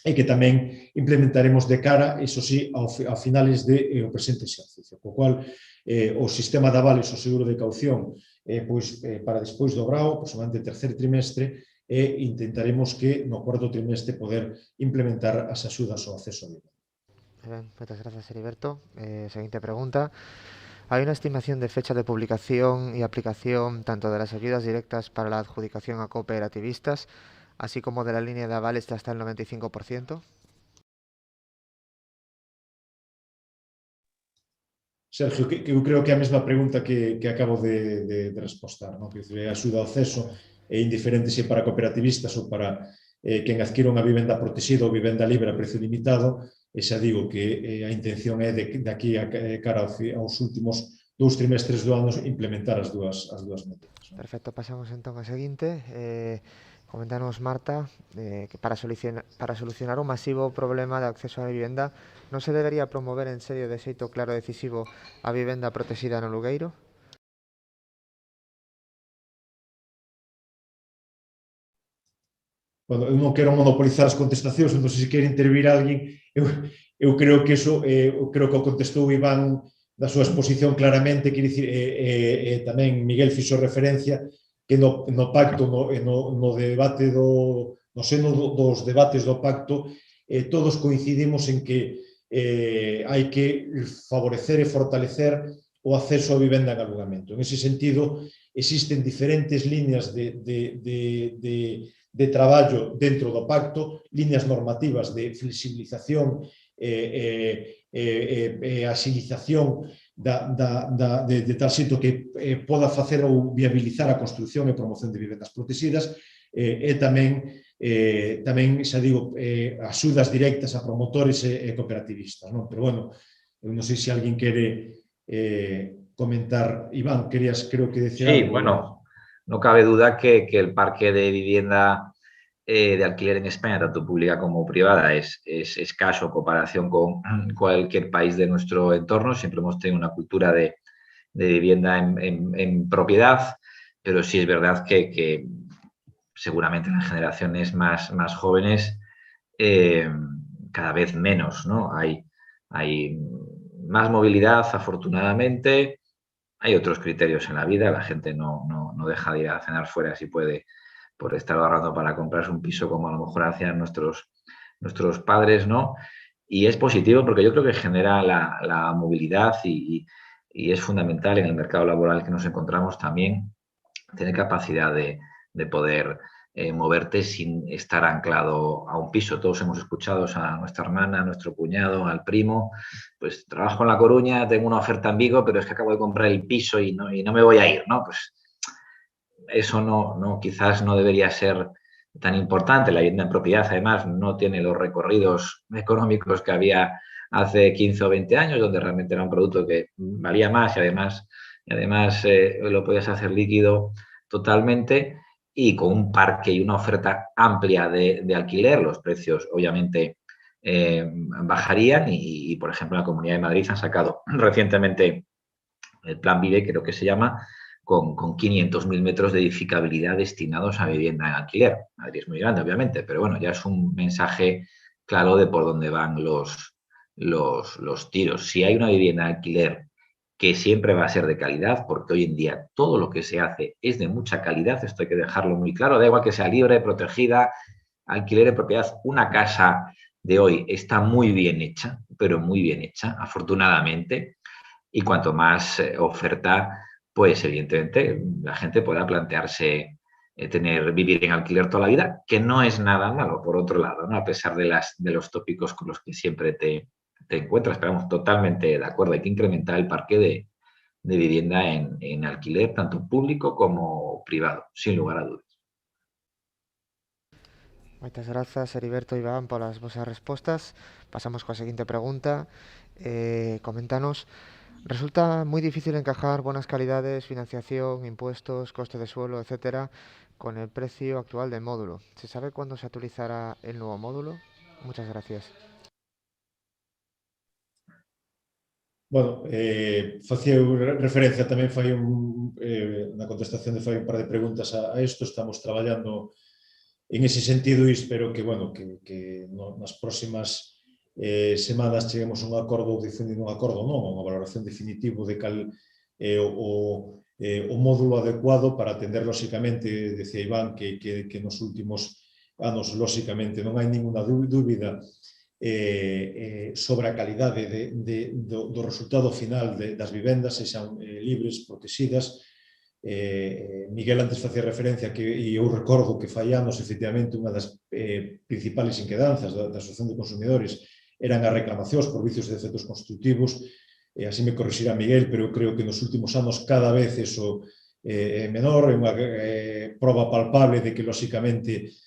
e que tamén implementaremos de cara, iso sí, a finales do presente exercicio. Co cual, o sistema de avales, o seguro de caución, para despois do grao, aproximadamente terceiro trimestre, e intentaremos que no cuarto trimestre poder implementar as axudas ao acceso a vivenda. Bien, muchas gracias, Heriberto. Siguiente pregunta. ¿Hay una estimación de fecha de publicación y aplicación tanto de las ayudas directas para la adjudicación a cooperativistas, así como de la línea de avales de hasta el 95%? Sergio, eu creo que é a mesma pregunta que acabo de respostar, non? Que a axuda ao acceso é indiferente se para cooperativistas ou para quen adquira unha vivenda protexida ou vivenda libre a precio limitado. E xa digo que a intención é de aquí a cara aos últimos 2 trimestres do ano implementar as dúas medidas. Perfecto, pasamos entón ao seguinte. Coméntanos, Marta, que para solucionar un masivo problema de acceso á vivenda non se debería promover en serio de xeito claro e decisivo a vivenda protexida no alugueiro? Bueno, eu non quero monopolizar as contestacións, entón se quere intervir alguén, eu creo que eso, creo que o contestou Iván da súa exposición claramente, quer dicir, tamén Miguel fixo referencia que no pacto, no debate no seno dos debates do pacto, todos coincidimos en que hai que favorecer e fortalecer o acceso á vivenda en alugamento. En ese sentido, existen diferentes líneas de traballo dentro do pacto, líneas normativas de flexibilización e axilización de tal xeito que poda facer ou viabilizar a construción e promoción de vivendas protegidas, e tamén, xa digo, axudas directas a promotores e cooperativistas, non? Pero, bueno, eu non sei se alguén quere comentar. Iván, creo que decir Sí, algo. bueno, no cabe duda que el parque de vivienda de alquiler en España, tanto pública como privada, es escaso en comparación con cualquier país de nuestro entorno. Siempre hemos tenido una cultura de vivienda en propiedad, pero sí es verdad que seguramente las generaciones más jóvenes cada vez menos, ¿no? Hay más movilidad, afortunadamente. Hay otros criterios en la vida, la gente no deja de ir a cenar fuera si puede, por estar ahorrando para comprarse un piso como a lo mejor hacían nuestros padres, ¿no? Y es positivo porque yo creo que genera la movilidad y es fundamental en el mercado laboral que nos encontramos también tener capacidad de poder moverte sin estar anclado a un piso. Todos hemos escuchado a nuestra hermana, a nuestro cuñado, al primo, pues trabajo en La Coruña, tengo una oferta en Vigo, pero es que acabo de comprar el piso y no me voy a ir, ¿no? Pues eso quizás no debería ser tan importante. La vivienda en propiedad, además, no tiene los recorridos económicos que había hace 15 o 20 años, donde realmente era un producto que valía más y además lo podías hacer líquido totalmente, y con un parque y una oferta amplia de alquiler, los precios obviamente bajarían y, por ejemplo, en la Comunidad de Madrid han sacado recientemente el Plan Vive, creo que se llama, con 500.000 metros de edificabilidad destinados a vivienda en alquiler. Madrid es muy grande, obviamente, pero bueno, ya es un mensaje claro de por dónde van los tiros. Si hay una vivienda en alquiler que siempre va a ser de calidad, porque hoy en día todo lo que se hace es de mucha calidad, esto hay que dejarlo muy claro, da igual que sea libre, protegida, alquiler de propiedad, una casa de hoy está muy bien hecha, pero muy bien hecha, afortunadamente, y cuanto más oferta, pues evidentemente la gente podrá plantearse vivir en alquiler toda la vida, que no es nada malo, por otro lado, ¿no? A pesar de los tópicos con los que siempre te encuentras, pero vamos, totalmente de acuerdo, hay que incrementar el parque de vivienda en alquiler, tanto público como privado, sin lugar a dudas. Moitas grazas, Heriberto e Iván, polas vosas respostas. Pasamos coa seguinte pregunta. Coméntanos, resulta moi difícil encajar buenas calidades, financiación, impuestos, coste de suelo, etcétera, con el precio actual del módulo. ¿Se sabe cuándo se actualizará el nuevo módulo? Muchas gracias. Bueno, facía referencia tamén na contestación de fai un par de preguntas a isto. Estamos traballando en ese sentido e espero que, bueno, que nas próximas semanas cheguemos a un acordo ou difundir un acordo, non, unha valoración definitivo de cal o módulo adecuado para atender, lóxicamente, decía Iván, que nos últimos anos, lóxicamente, non hai ninguna dúbida sobre a calidade do resultado final das vivendas, se xan libres, protegidas. Miguel antes facía referencia e eu recordo que fai anos, efectivamente, unha das principales inquedanzas da Asociación de Consumidores eran as reclamacións por vicios de defectos constructivos. Así me corrixirá Miguel, pero eu creo que nos últimos anos cada vez eso é menor, é unha prova palpable de que, lóxicamente,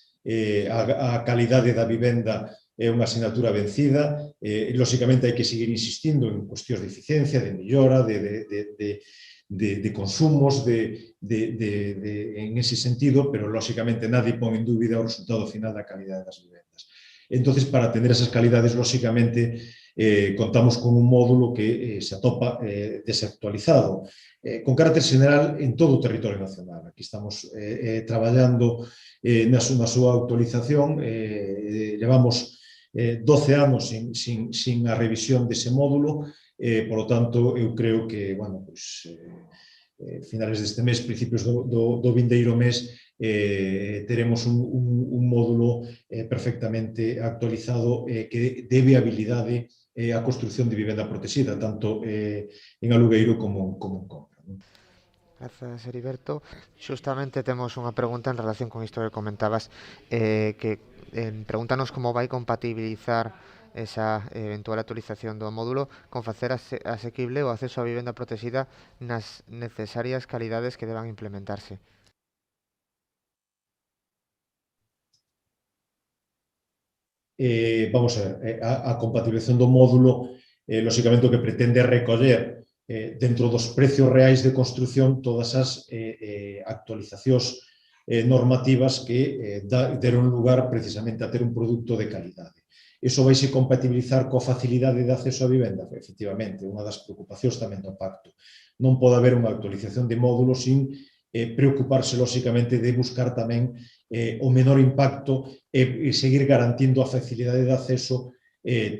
a calidade da vivenda é unha asignatura vencida. Lóxicamente, hai que seguir insistindo en cuestións de eficiencia, de mellora, de consumos, en ese sentido, pero, lóxicamente, nadie pon en dúbida o resultado final da calidade das vivendas. Entonces, para atender esas calidades, lóxicamente, contamos con un módulo que se atopa desactualizado, con carácter general en todo o territorio nacional. Aquí estamos traballando na súa actualización. Levamos 12 anos sin a revisión dese módulo, polo tanto, eu creo que, bueno, pues, finales deste mes, principios do vindeiro mes, teremos un módulo perfectamente actualizado que dé viabilidade a construción de vivenda protegida, tanto en alugueiro como en compra. Grazas, Heriberto. Xustamente temos unha pregunta en relación con isto que comentabas, pregúntanos como vai compatibilizar esa eventual actualización do módulo con facer asequible o acceso á vivenda protegida nas necesarias calidades que deban implementarse. Vamos a ver, a compatibilización do módulo, lóxicamente, o que pretende recoller dentro dos precios reais de construción todas as actualizacións normativas que deron lugar precisamente a ter un produto de calidade. Iso vaise compatibilizar coa facilidade de acceso á vivenda? Efectivamente, unha das preocupacións tamén do pacto. Non pode haber unha actualización de módulos sin preocuparse, lóxicamente, de buscar tamén o menor impacto e seguir garantindo a facilidade de acceso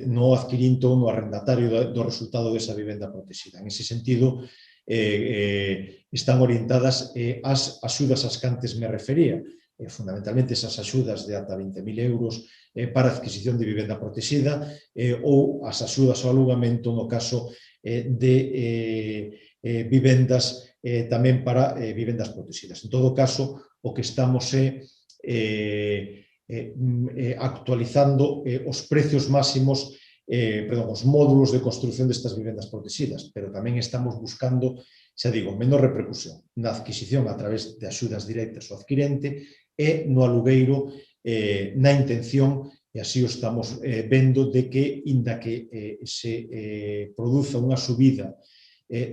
no adquirinto, no arrendatario do resultado desa vivenda protexida. En ese sentido, están orientadas as axudas ás que antes me refería, fundamentalmente esas axudas de ata 20.000 euros para adquisición de vivenda protexida ou as axudas ao alugamento no caso de vivendas tamén para vivendas protegidas. En todo caso, o que estamos actualizando os precios máximos, os módulos de construción destas vivendas protegidas, pero tamén estamos buscando, xa digo, menor repercusión na adquisición a través de axudas directas ao adquirente e no alugueiro na intención, e así o estamos vendo, de que, inda que se produza unha subida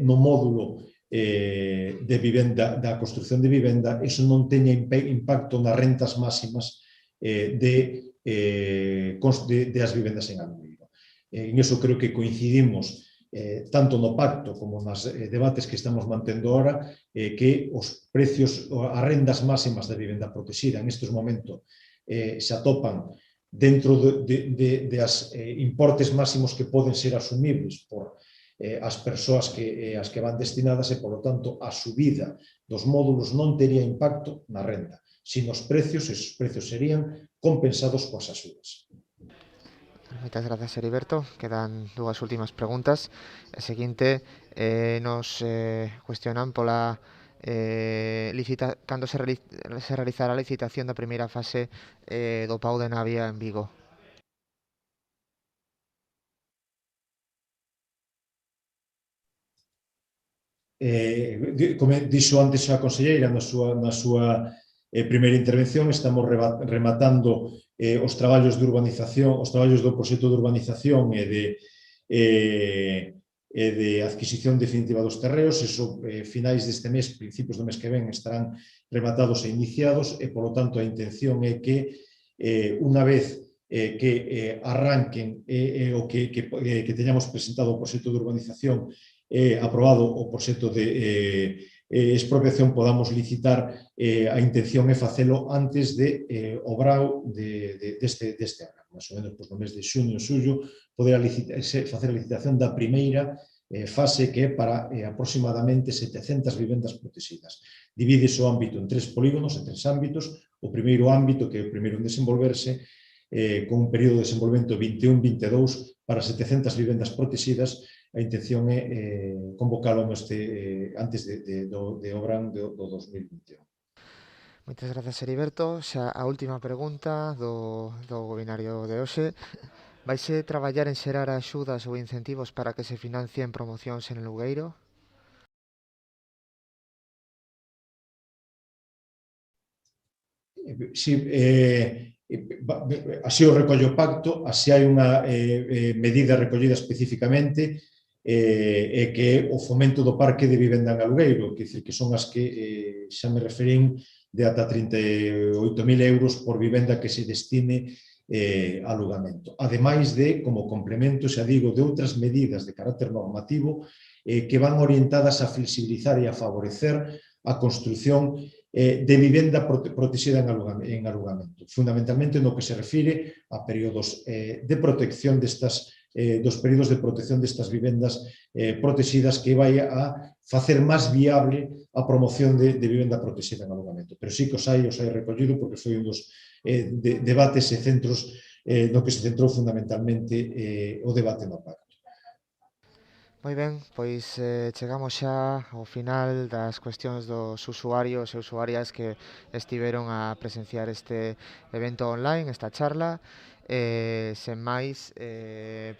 no módulo de vivenda, da construción de vivenda, eso non teña impacto nas rentas máximas de as vivendas en alugueiro. En iso creo que coincidimos tanto no pacto como nos debates que estamos mantendo ahora, que os precios, as rendas máximas da vivenda protexida en estes momentos se atopan dentro de as importes máximos que poden ser asumibles por as persoas as que van destinadas e, polo tanto, a subida dos módulos non tería impacto na renda, sino os precios, esos precios serían compensados coas axudas. Moitas grazas, Heriberto. Quedan dúas últimas preguntas. A seguinte nos cuestionan pola cando se realizará a licitación da primeira fase do PAU de Navia en Vigo. Como dixo antes a conselleira na súa primeira intervención, estamos rematando os traballos de urbanización, os traballos do proxecto de urbanización e de adquisición definitiva dos terreos. Eso, finais deste mes, principios do mes que ven, estarán rematados e iniciados e, polo tanto, a intención é que unha vez que arranquen o que teñamos presentado o proxecto de urbanización aprobado o proxecto de expropiación, podamos licitar. A intención é facelo antes o brao deste ano, máis ou menos no mes de xuño, xullo, poder facer a licitación da primeira fase, que é para aproximadamente 700 vivendas protegidas. Divídese o ámbito en 3 polígonos, en 3 ámbitos. O primeiro ámbito, que é o primeiro en desenvolverse, con un período de desenvolvemento 21-22 para 700 vivendas protegidas. A intención é convocalo antes do verán do 2021. Moitas grazas, Heriberto. Xa a última pregunta do webinario de hoxe. Vaise traballar en xerar axudas ou incentivos para que se financien promocións en alugueiro? Si, así o recollo o pacto, así hai unha medida recollida especificamente, e que é o fomento do parque de vivenda en alugueiro, que son as que xa me referín, de ata 38.000 euros por vivenda que se destine a alugamento. Ademais de, como complemento, xa digo, de outras medidas de carácter normativo que van orientadas a flexibilizar e a favorecer a construción de vivenda protexida en alugamento, fundamentalmente no que se refire a períodos de protección dos períodos de protección destas vivendas protegidas, que vai a facer máis viable a promoción de vivenda protexida en alugamento. Pero sí que os hai recollido, porque foi un dos debates e centros no que se centrou fundamentalmente o debate no pacto. Moi ben, pois chegamos xa ao final das cuestións dos usuarios e usuarias que estiveron a presenciar este evento online, esta charla. Sen máis,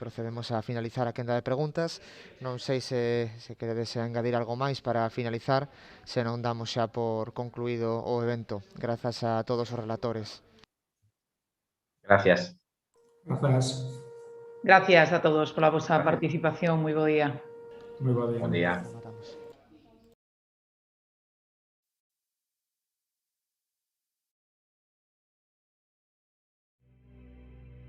procedemos a finalizar a quenda de preguntas. Non sei se queredes engadir algo máis para finalizar, se non damos xa por concluído o evento. Grazas a todos os relatores. Gracias. Grazas. Gracias a todos pola vosa participación. Moi bo día. Moi bo día. Buen día.